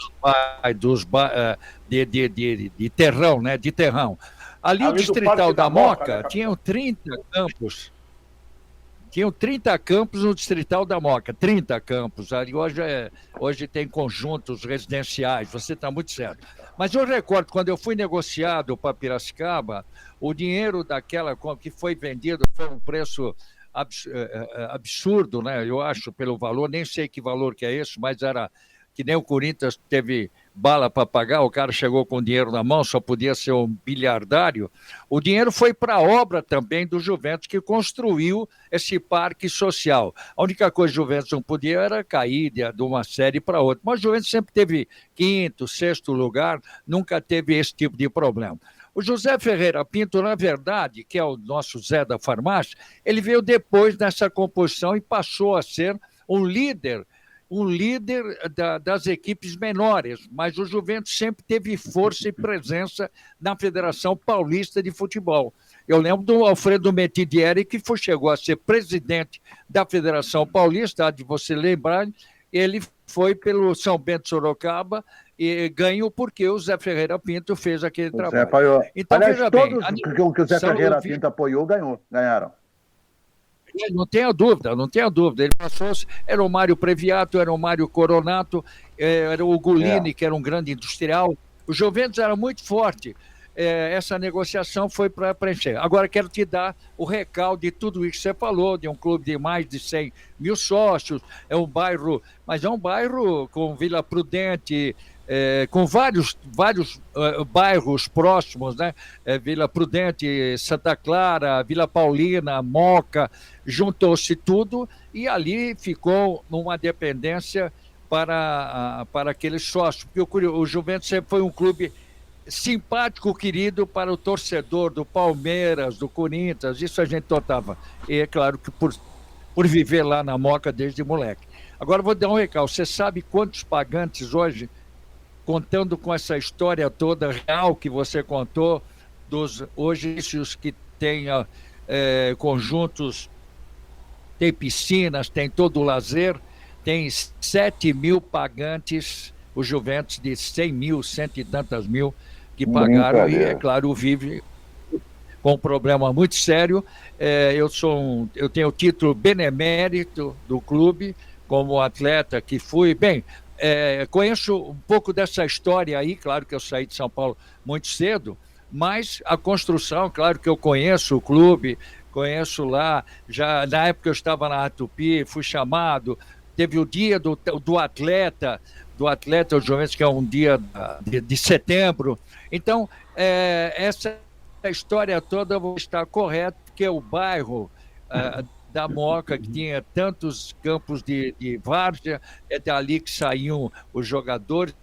de terrão, né? De terrão. Ali o distrital da Moca tinham 30 campos. Tinham 30 campos no distrital da Moca, 30 campos. Ali hoje tem conjuntos residenciais, você está muito certo. Mas eu recordo, quando eu fui negociado para Piracicaba, o dinheiro daquela que foi vendido foi um preço absurdo, né? Eu acho, pelo valor, nem sei que valor que é esse, mas era que nem o Corinthians teve bala para pagar, o cara chegou com dinheiro na mão, só podia ser um bilhardário. O dinheiro foi para a obra também do Juventus, que construiu esse parque social. A única coisa que o Juventus não podia era cair de uma série para outra. Mas o Juventus sempre teve 5º, 6º lugar, nunca teve esse tipo de problema. O José Ferreira Pinto, na verdade, que é o nosso Zé da farmácia, ele veio depois dessa composição e passou a ser um líder das equipes menores, mas o Juventus sempre teve força e presença na Federação Paulista de Futebol. Eu lembro do Alfredo Metidieri, que chegou a ser presidente da Federação Paulista, de você lembrar, ele foi pelo São Bento Sorocaba e ganhou porque o Zé Ferreira Pinto fez aquele trabalho. Então, aliás, veja todos bem, que o Zé Ferreira Pinto apoiou, ganharam. Não tenha dúvida. Ele passou, era o Mário Previato, era o Mário Coronato, era o Gulini, que era um grande industrial. O Juventus era muito forte. Essa negociação foi para preencher. Agora quero te dar o recalque de tudo isso que você falou, de um clube de mais de 100 mil sócios, mas é um bairro com Vila Prudente, com vários bairros próximos, né? Vila Prudente, Santa Clara, Vila Paulina, Moca, juntou-se tudo e ali ficou numa dependência para aqueles sócios, porque o Juventus sempre foi um clube simpático, querido para o torcedor do Palmeiras, do Corinthians, isso a gente notava. E é claro que por viver lá na Moca desde moleque. Agora vou dar um recado, você sabe quantos pagantes hoje, contando com essa história toda real que você contou, hoje os que têm conjuntos, tem piscinas, tem todo o lazer, tem 7 mil pagantes, o Juventus de 100 mil, cento e tantas mil, que pagaram e, é claro, vive com um problema muito sério. Eu tenho o título benemérito do clube, como atleta que fui. Bem, conheço um pouco dessa história aí, claro que eu saí de São Paulo muito cedo, mas a construção, claro que eu conheço o clube, conheço lá, já na época eu estava na Tupi, fui chamado, teve o dia do atleta, o Juventus, que é um dia de setembro. Então, essa história toda eu vou estar correto, porque o bairro da Moca, que tinha tantos campos de várzea, é dali que saíam os jogadores,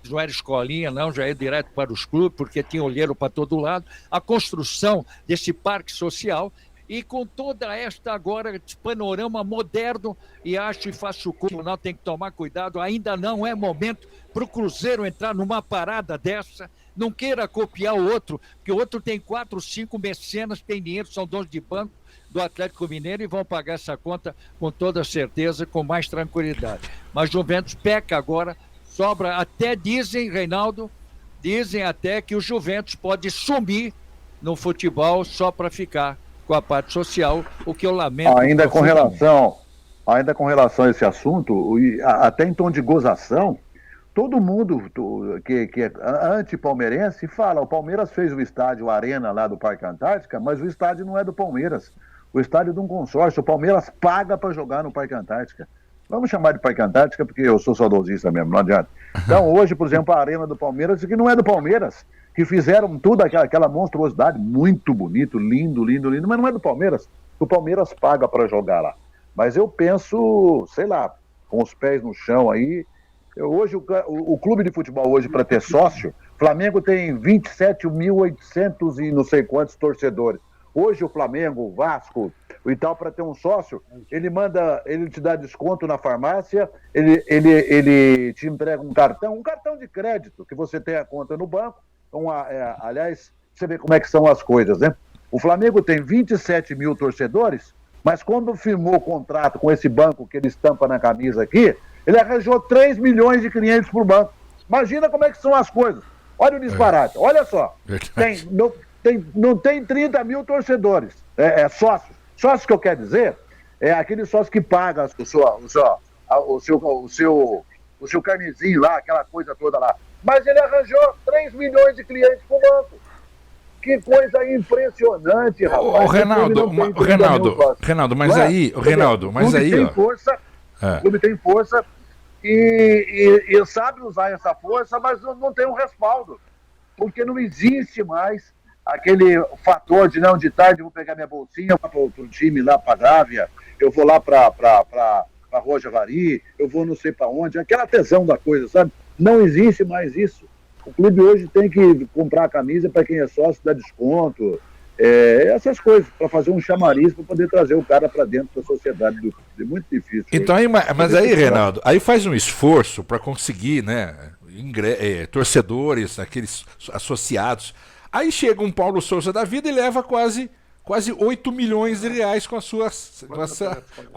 não era escolinha, não, já ia direto para os clubes, porque tinha olheiro para todo lado. A construção desse parque social e com toda esta agora panorama moderno, e acho e faço o curso, não tem que tomar cuidado, ainda não é momento para o Cruzeiro entrar numa parada dessa, não queira copiar o outro, porque o outro tem 4, 5 mecenas, tem dinheiro, são donos de banco do Atlético Mineiro e vão pagar essa conta com toda certeza, com mais tranquilidade. Mas Juventus peca agora, sobra, até dizem, Reinaldo, dizem até que o Juventus pode sumir no futebol só para ficar com a parte social, o que eu lamento. Ainda com relação a esse assunto, até em tom de gozação, todo mundo que é anti-palmeirense fala, o Palmeiras fez o estádio Arena lá do Parque Antártica, mas o estádio não é do Palmeiras, o estádio é de um consórcio, o Palmeiras paga para jogar no Parque Antártica. Vamos chamar de Parque Antártica porque eu sou saudosista mesmo, não adianta. Então hoje, por exemplo, a Arena do Palmeiras, que não é do Palmeiras, que fizeram tudo aquela monstruosidade, muito bonito, lindo, mas não é do Palmeiras, o Palmeiras paga para jogar lá. Mas eu penso, sei lá, com os pés no chão aí, hoje o clube de futebol hoje, para ter sócio, Flamengo tem 27.800 e não sei quantos torcedores. Hoje o Flamengo, o Vasco, o Itaú, para ter um sócio, ele te dá desconto na farmácia, ele te entrega um cartão de crédito, que você tem a conta no banco. Então, aliás, você vê como é que são as coisas, né? O Flamengo tem 27 mil torcedores, mas quando firmou o contrato com esse banco que ele estampa na camisa aqui, ele arranjou 3 milhões de clientes por banco. Imagina como é que são as coisas. Olha o disparate, olha só. Não tem 30 mil torcedores, sócios. Sócio que eu quero dizer é aquele sócio que paga o seu carnezinho lá, aquela coisa toda lá. Mas ele arranjou 3 milhões de clientes pro banco. Que coisa impressionante, rapaz. Ô, Reinaldo, mas aí, o clube tem força e sabe usar essa força, mas não tem um respaldo. Porque não existe mais aquele fator de tarde eu vou pegar minha bolsinha para o time lá para Gávea, eu vou lá para Rua Javari, eu vou não sei para onde, aquela tesão da coisa, sabe? Não existe mais isso. O clube hoje tem que comprar a camisa para quem é sócio, dar desconto, essas coisas, para fazer um chamariz para poder trazer o cara para dentro da sociedade do clube. É muito difícil. Então, mas aí, Reinaldo, aí faz um esforço para conseguir, né, torcedores, aqueles associados. Aí chega um Paulo Souza da vida e leva quase 8 milhões de reais com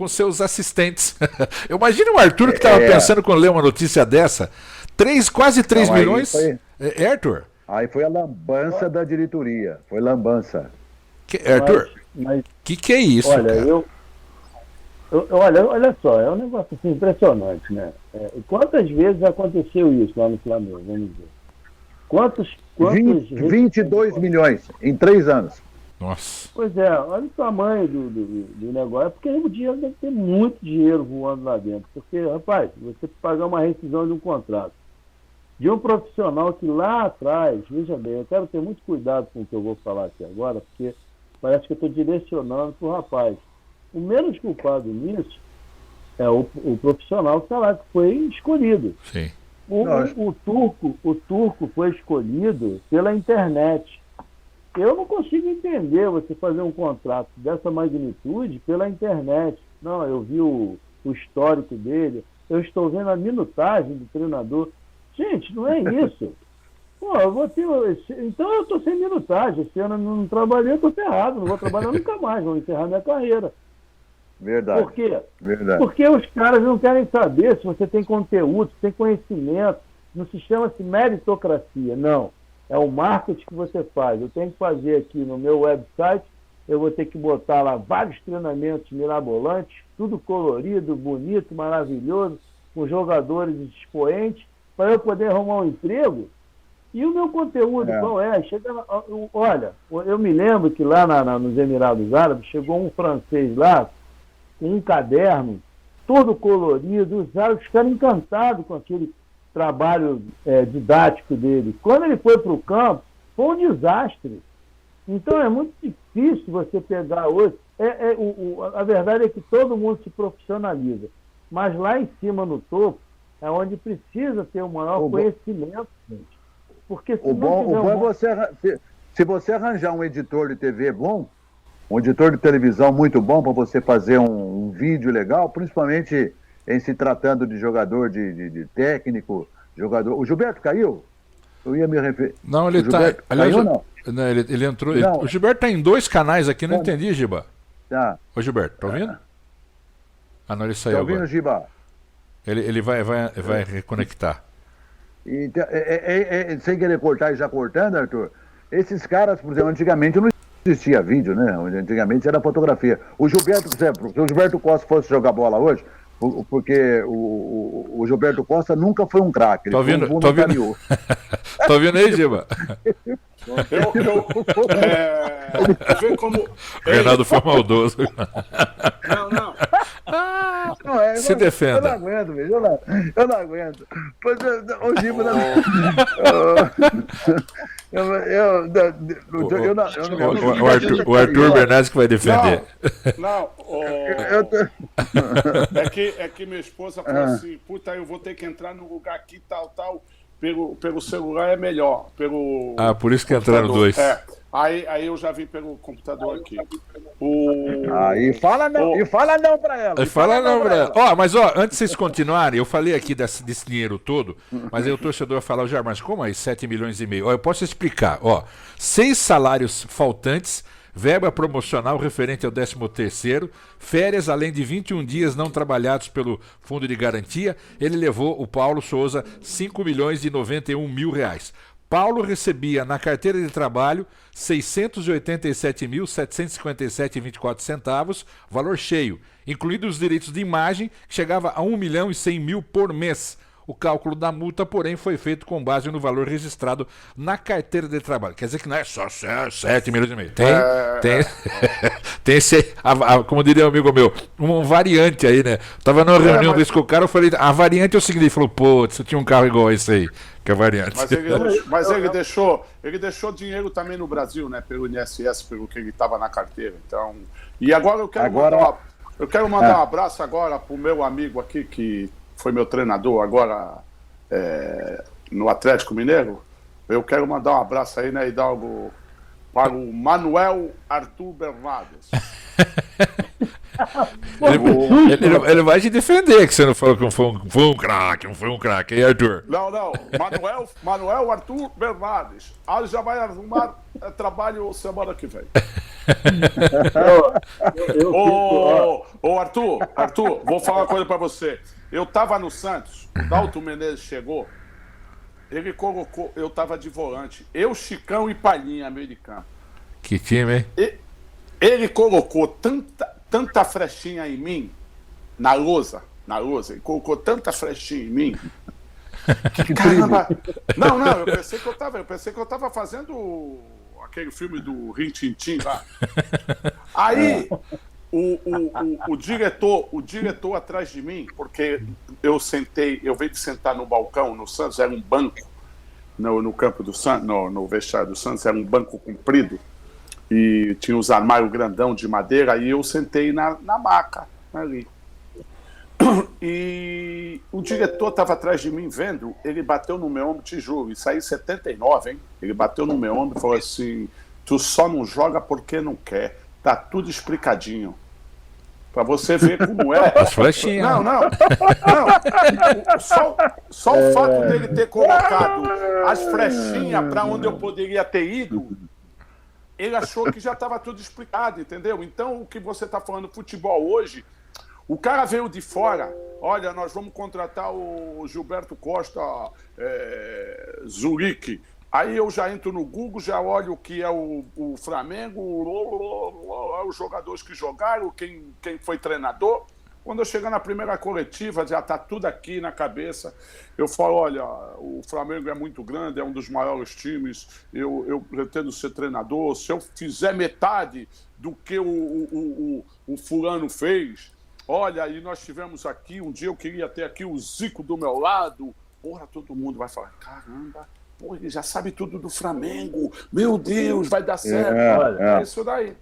seus assistentes. Eu imagino o Arthur que estava pensando quando leu uma notícia dessa. Quase 3 milhões. Arthur? Aí foi a lambança da diretoria. Foi lambança. Arthur, que é isso? Olha, olha só, é um negócio assim, impressionante, né? Quantas vezes aconteceu isso lá no Flamengo, vamos dizer? 22 milhões em 3 anos. Nossa. Pois é, olha o tamanho do negócio, porque o dinheiro deve ter muito dinheiro voando lá dentro. Porque, rapaz, você pagar uma rescisão de um contrato, de um profissional que lá atrás, veja bem, eu quero ter muito cuidado com o que eu vou falar aqui agora, porque parece que eu estou direcionando para o rapaz. O menos culpado nisso é o profissional que está lá, que foi escolhido. Sim. O turco foi escolhido pela internet. Eu não consigo entender você fazer um contrato dessa magnitude pela internet. Não, eu vi o histórico dele, eu estou vendo a minutagem do treinador. Gente, não é isso. Pô, eu vou ter. Então eu estou sem minutagem. Esse ano eu não trabalhei, eu estou ferrado. Não vou trabalhar nunca mais, vou encerrar minha carreira. Verdade. Por quê? Verdade. Porque os caras não querem saber se você tem conteúdo, se tem conhecimento. Não se chama-se meritocracia, não. É o marketing que você faz. Eu tenho que fazer aqui no meu website, eu vou ter que botar lá vários treinamentos mirabolantes, tudo colorido, bonito, maravilhoso, com jogadores expoentes, para eu poder arrumar um emprego. E o meu conteúdo, qual é? Olha, eu me lembro que lá nos Emirados Árabes chegou um francês lá, com um caderno, todo colorido, os árabes ficaram encantados com aquele trabalho didático dele. Quando ele foi para o campo, foi um desastre. Então é muito difícil você pegar hoje. A verdade é que todo mundo se profissionaliza, mas lá em cima, no topo, é onde precisa ter o maior conhecimento, gente. Porque se bom é você, se você arranjar um editor de TV bom, um editor de televisão muito bom para você fazer um vídeo legal, principalmente em se tratando de jogador, de técnico, jogador. O Gilberto caiu? Eu ia me referir. Não, ele está. Aliás, caiu, não? Não, ele entrou. O Gilberto está em 2 canais aqui, não entendi, Giba. Tá. Ô, Gilberto, tá ouvindo? Não, ele saiu. Tá ouvindo, agora. Giba? Ele vai reconectar. Então, sem querer cortar e já cortando, Arthur, esses caras, por exemplo, antigamente não existia vídeo, né? Antigamente era fotografia. O Gilberto, por exemplo, se o Gilberto Costa fosse jogar bola hoje, porque o Gilberto Costa nunca foi um craque. Tô ouvindo aí, Giba? Como... O Reinaldo foi maldoso. Se defenda. Eu não aguento, bicho. Eu não aguento. Pois, o Giba o Arthur Bernardes que vai defender. É que minha esposa falou assim, puta, eu vou ter que entrar no lugar aqui, tal, pelo celular é melhor. Por isso que entraram 2. Aí eu já vim pelo computador aqui. E fala não pra ela. Fala não pra ela. Mas antes de vocês continuarem, eu falei aqui desse dinheiro todo, mas aí o torcedor vai falar, mas como aí 7,5 milhões? Eu posso explicar. 6 salários faltantes, verba promocional referente ao 13º, férias além de 21 dias não trabalhados pelo Fundo de Garantia. Ele levou, o Paulo Souza, 5.091.000 reais. Paulo recebia na carteira de trabalho R$ 687.757,24, valor cheio, incluídos os direitos de imagem, que chegava a R$ 1.100.000 por mês. O cálculo da multa, porém, foi feito com base no valor registrado na carteira de trabalho. Quer dizer que não é só 7,5 milhões. Tem esse, como diria um amigo meu, uma variante aí, né? Tava numa reunião desse com o cara, eu falei, a variante é o seguinte, ele falou, você tinha um carro igual a esse aí, que é a variante. Mas ele deixou dinheiro também no Brasil, né? Pelo INSS, pelo que ele estava na carteira. Então, e agora eu quero mandar um abraço agora pro meu amigo aqui, que foi meu treinador agora no Atlético Mineiro. Eu quero mandar um abraço aí, né, Hidalgo, para o Manuel Arthur Bernardes. Ele vai te defender, que você não falou que não foi um craque, hein, Arthur? Não, Manuel Arthur Bernardes. Ele já vai arrumar trabalho semana que vem. Arthur, vou falar uma coisa pra você. Eu tava no Santos, o Dalton Menezes chegou, ele colocou, eu tava de volante, eu, Chicão e Palhinha, meio de campo. Que time, hein? Ele colocou tanta flechinha em mim, na lousa, ele colocou tanta flechinha em mim, que caramba, não, eu pensei que eu tava fazendo aquele filme do Rin Tin Tin lá. Aí o diretor atrás de mim, porque eu veio de sentar no balcão no Santos, era um banco, no campo do Santos, no vestiário do Santos, era um banco comprido e tinha os armários grandão de madeira e eu sentei na maca ali. E o diretor estava atrás de mim vendo, ele bateu no meu ombro, te juro, isso aí em 79, hein? Ele bateu no meu ombro e falou assim: tu só não joga porque não quer, tá tudo explicadinho. Pra você ver como é. As flechinhas. Não. Só o fato dele ter colocado as flechinhas para onde eu poderia ter ido, ele achou que já estava tudo explicado, entendeu? Então, o que você está falando, futebol hoje, o cara veio de fora, olha, nós vamos contratar o Gilberto Costa, Zurique. Aí eu já entro no Google, já olho o que é o Flamengo, os jogadores que jogaram, quem foi treinador. Quando eu chegar na primeira coletiva, já está tudo aqui na cabeça. Eu falo, olha, o Flamengo é muito grande, é um dos maiores times, eu pretendo ser treinador. Se eu fizer metade do que o fulano fez, olha, e nós tivemos aqui, um dia eu queria ter aqui o Zico do meu lado. Porra, todo mundo vai falar, caramba, pô, ele já sabe tudo do Flamengo. Meu Deus, vai dar certo. É isso daí.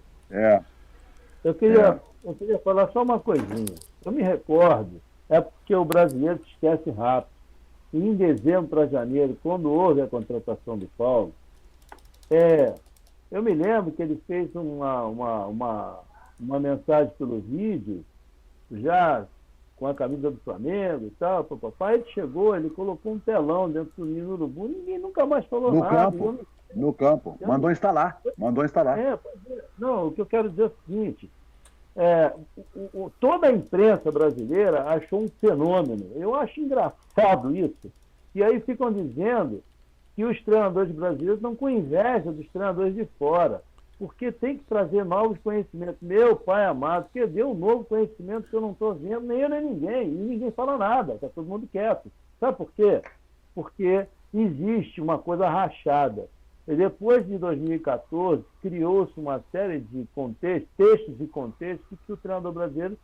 Eu queria falar só uma coisinha. Eu me recordo, é porque o brasileiro se esquece rápido. E em dezembro para janeiro, quando houve a contratação do Paulo, eu me lembro que ele fez uma mensagem pelo vídeo, já com a camisa do Flamengo e tal, papai, ele chegou, ele colocou um telão dentro do Ninho Urubu, ninguém nunca mais falou nada. No campo, mandou instalar. Não, o que eu quero dizer é o seguinte, toda a imprensa brasileira achou um fenômeno, eu acho engraçado isso, e aí ficam dizendo que os treinadores brasileiros estão com inveja dos treinadores de fora, porque tem que trazer novos conhecimentos. Meu pai amado, que deu um novo conhecimento que eu não estou vendo, nem eu nem ninguém, e ninguém fala nada, está todo mundo quieto. Sabe por quê? Porque existe uma coisa rachada. E depois de 2014, criou-se uma série de textos e contextos que o treinador brasileiro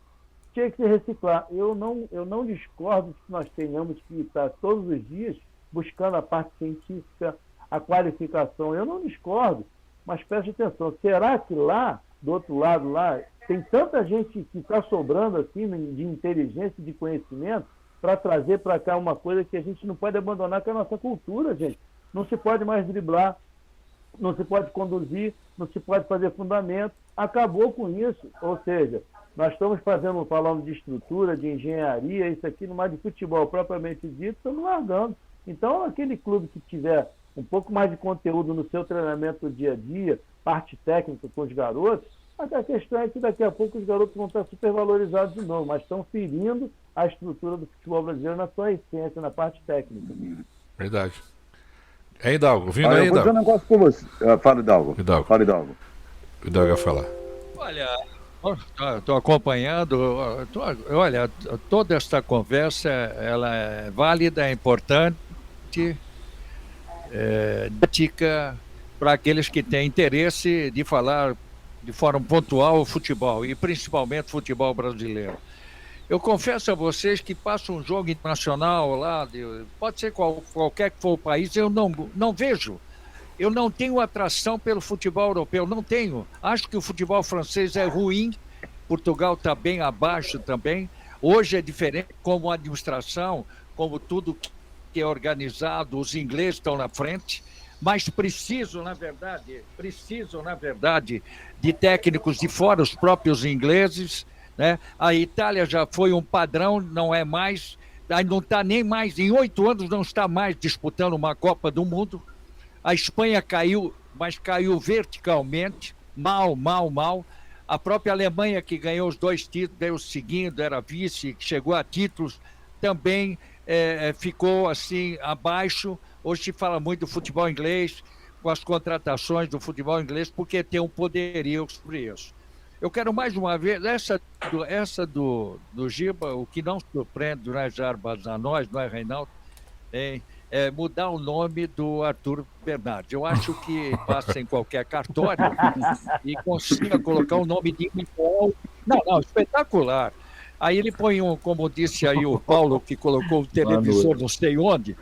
tinha que se reciclar. Eu não discordo de que nós tenhamos que estar todos os dias buscando a parte científica, a qualificação. Eu não discordo. Mas preste atenção, será que lá, do outro lado, lá, tem tanta gente que está sobrando assim de inteligência e de conhecimento para trazer para cá uma coisa que a gente não pode abandonar, que é a nossa cultura, gente. Não se pode mais driblar, não se pode conduzir, não se pode fazer fundamento. Acabou com isso. Ou seja, nós estamos falando de estrutura, de engenharia, isso aqui, no mais de futebol propriamente dito, estamos largando. Então, aquele clube que tiver um pouco mais de conteúdo no seu treinamento do dia a dia, parte técnica com os garotos, até a questão é que daqui a pouco os garotos vão estar supervalorizados de novo, mas estão ferindo a estrutura do futebol brasileiro na sua essência, na parte técnica. Verdade. Hidalgo, vindo aí, Hidalgo. Eu vou dizer um negócio com você. Fala, Hidalgo. Fala, Hidalgo. Hidalgo vai falar. Olha, estou acompanhando. Olha, toda esta conversa, ela é válida, é importante, ética para aqueles que têm interesse de falar de forma pontual o futebol, e principalmente futebol brasileiro. Eu confesso a vocês que passa um jogo internacional lá, pode ser qualquer que for o país, eu não vejo. Eu não tenho atração pelo futebol europeu, não tenho. Acho que o futebol francês é ruim, Portugal está bem abaixo também. Hoje é diferente, como administração, como tudo que é organizado, os ingleses estão na frente, mas precisam, na verdade, de técnicos de fora, os próprios ingleses, né? A Itália já foi um padrão, não é mais, não está nem mais, em 8 anos não está mais disputando uma Copa do Mundo. A Espanha caiu, mas caiu verticalmente, mal. A própria Alemanha, que ganhou os 2 títulos, veio seguindo, era vice, chegou a títulos, também ficou assim abaixo. Hoje se fala muito do futebol inglês, com as contratações do futebol inglês, porque tem um poderio sobre isso. Eu quero mais uma vez, essa do Giba, o que não surpreende, não é Jarbas a nós, não é Reinaldo, é mudar o nome do Arthur Bernardes. Eu acho que passa em qualquer cartório e consiga colocar o nome de Miguel. Não, espetacular. Aí ele põe como disse aí o Paulo, que colocou o televisor não sei onde.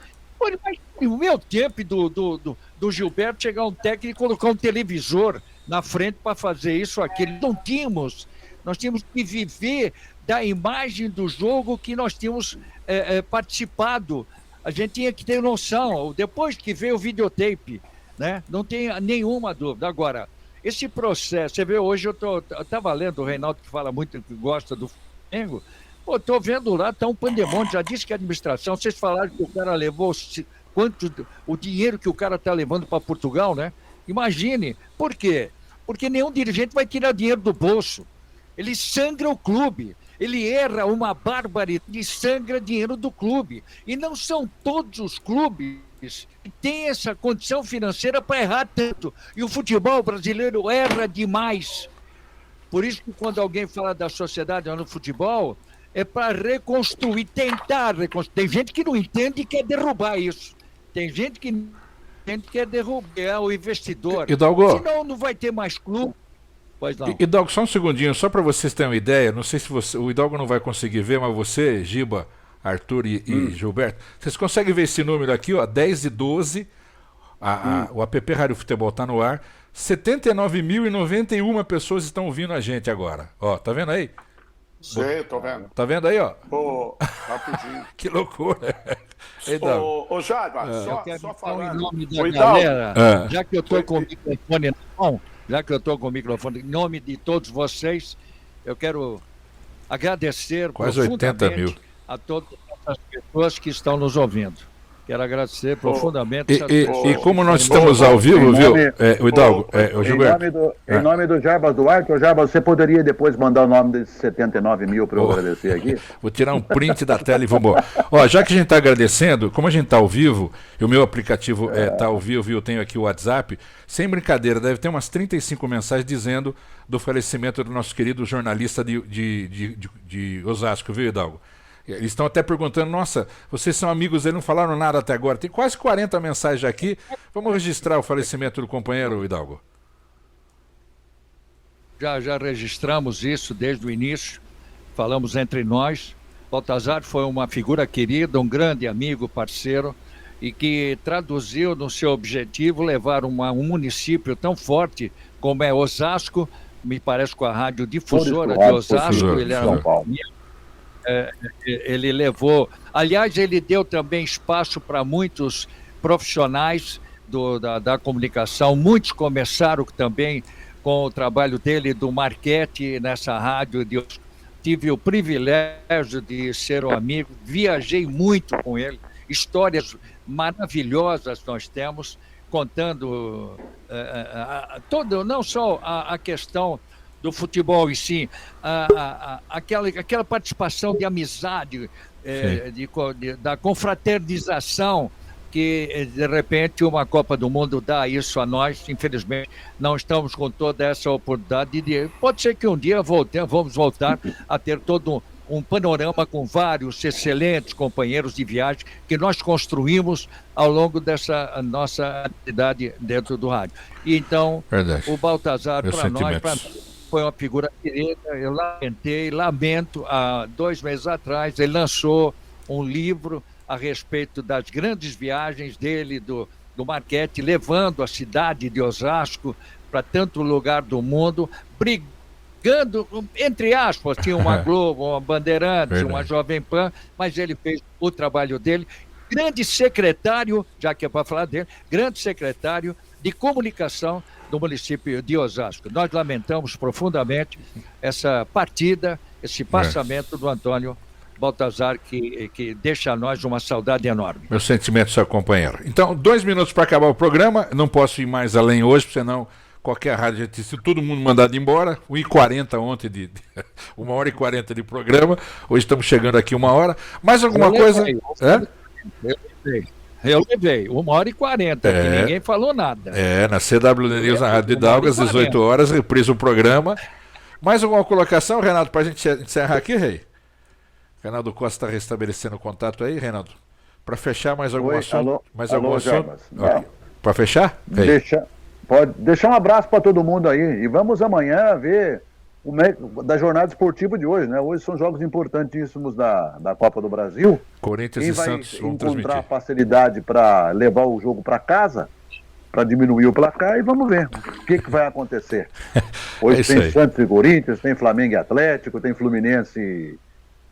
No meu tempo do Gilberto chegar um técnico e colocar um televisor na frente para fazer isso, aquilo. Não tínhamos. Nós tínhamos que viver da imagem do jogo que nós tínhamos participado. A gente tinha que ter noção. Depois que veio o videotape, né? Não tem nenhuma dúvida. Agora, esse processo, você vê, hoje eu estava lendo o Reinaldo, que fala muito, que gosta do Flamengo. Pô, estou vendo lá, tá um pandemônio, já disse que a administração, vocês falaram que o cara levou o dinheiro que o cara está levando para Portugal, né? Imagine. Por quê? Porque nenhum dirigente vai tirar dinheiro do bolso. Ele sangra o clube. Ele erra uma barbaridade e sangra dinheiro do clube. E não são todos os clubes que têm essa condição financeira para errar tanto. E o futebol brasileiro erra demais. Por isso que quando alguém fala da sociedade no futebol, é para reconstruir, tentar reconstruir. Tem gente que não entende e quer derrubar isso. Tem gente que entende que quer derrubar o investidor. Hidalgo. Senão não vai ter mais clube. Pois não. Hidalgo, só um segundinho, só para vocês terem uma ideia, não sei se o Hidalgo não vai conseguir ver, mas você, Giba, Arthur e Gilberto, vocês conseguem ver esse número aqui, ó, 10 e 12, o app Rádio Futebol está no ar, 79.091 pessoas estão ouvindo a gente agora, ó, tá vendo aí? Sei, tô vendo. Tá vendo aí, ó? Rapidinho. Que loucura. Ô Jaiba, só falando. Em nome da galera, já que eu tô com o microfone na mão, em nome de todos vocês, eu quero agradecer quase 80 mil a todas as pessoas que estão nos ouvindo. Quero agradecer profundamente. E como nós estamos ao vivo, viu, o Hidalgo, o Gilberto. Em nome do Jarbas Duarte, Jarbas, você poderia depois mandar o nome desses 79 mil para eu agradecer aqui? Vou tirar um print da tela e vamos embora. Ó, já que a gente está agradecendo, como a gente está ao vivo, e o meu aplicativo está ao vivo, eu tenho aqui o WhatsApp, sem brincadeira, deve ter umas 35 mensagens dizendo do falecimento do nosso querido jornalista de Osasco, viu, Hidalgo? Eles estão até perguntando, nossa, vocês são amigos, eles não falaram nada até agora. Tem quase 40 mensagens aqui. Vamos registrar o falecimento do companheiro, Hidalgo. Já registramos isso desde o início. Falamos entre nós. Baltazar foi uma figura querida, um grande amigo, parceiro, e que traduziu no seu objetivo levar um município tão forte como é Osasco, me parece com a rádio difusora de Osasco, ele era ele levou, aliás, ele deu também espaço para muitos profissionais da comunicação, muitos começaram também com o trabalho dele do Marquete nessa rádio. Tive o privilégio de ser um amigo, viajei muito com ele, histórias maravilhosas nós temos, contando não só a questão do futebol em si, aquela participação de amizade, da confraternização, que de repente uma Copa do Mundo dá isso a nós. Infelizmente não estamos com toda essa oportunidade pode ser que um dia vamos voltar a ter todo um panorama com vários excelentes companheiros de viagem que nós construímos ao longo dessa nossa atividade dentro do rádio. E então, o Baltazar, para nós, foi uma figura querida. Eu lamento, há 2 meses atrás, ele lançou um livro a respeito das grandes viagens dele, do Marquete, levando a cidade de Osasco para tanto lugar do mundo, brigando, entre aspas, tinha uma Globo, uma Bandeirantes, uma Jovem Pan, mas ele fez o trabalho dele. Grande secretário, já que é para falar dele, grande secretário de comunicação do município de Osasco. Nós lamentamos profundamente essa partida, esse passamento do Antônio Baltazar, que deixa a nós uma saudade enorme. Meu sentimento, seu companheiro. Então, 2 minutos para acabar o programa. Não posso ir mais além hoje, senão qualquer rádio, se todo mundo mandado embora. 1h40 ontem, 1h40 de programa. Hoje estamos chegando aqui 1 hora. Mais alguma coisa? Eu levei 1h40, que ninguém falou nada. Na CW News, na Rádio Hidalgo, às 18 horas, reprisa o programa. Mais alguma colocação, Renato, para a gente encerrar aqui, Rei? Reinaldo Costa está restabelecendo o contato aí, Reinaldo. Para fechar, mais algum assunto? Algum assunto? Para fechar? Pode deixar um abraço para todo mundo aí. E vamos amanhã ver da jornada esportiva de hoje, né? Hoje são jogos importantíssimos da Copa do Brasil. Corinthians Quem e vai Santos vão encontrar transmitir. facilidade para levar o jogo para casa, para diminuir o placar, e vamos ver o que vai acontecer. Hoje isso tem aí. Santos e Corinthians, tem Flamengo e Atlético, tem Fluminense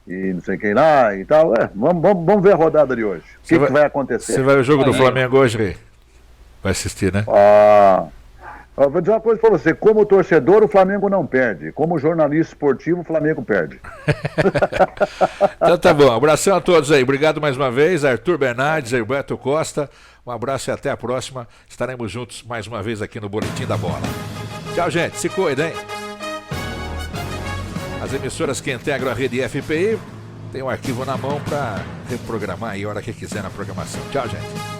e não sei quem lá e tal. Vamos ver a rodada de hoje. O que vai acontecer? Você vai ao jogo do Flamengo hoje, Rei? Vai assistir, né? Eu vou dizer uma coisa pra você, como torcedor o Flamengo não perde, como jornalista esportivo o Flamengo perde. Então tá bom, abração a todos aí, obrigado mais uma vez, Arthur Bernardes, Herberto Costa, um abraço e até a próxima, estaremos juntos mais uma vez aqui no Boletim da Bola. Tchau, gente, se cuida, hein? As emissoras que integram a rede FPI tem um arquivo na mão para reprogramar aí a hora que quiser na programação. Tchau, gente.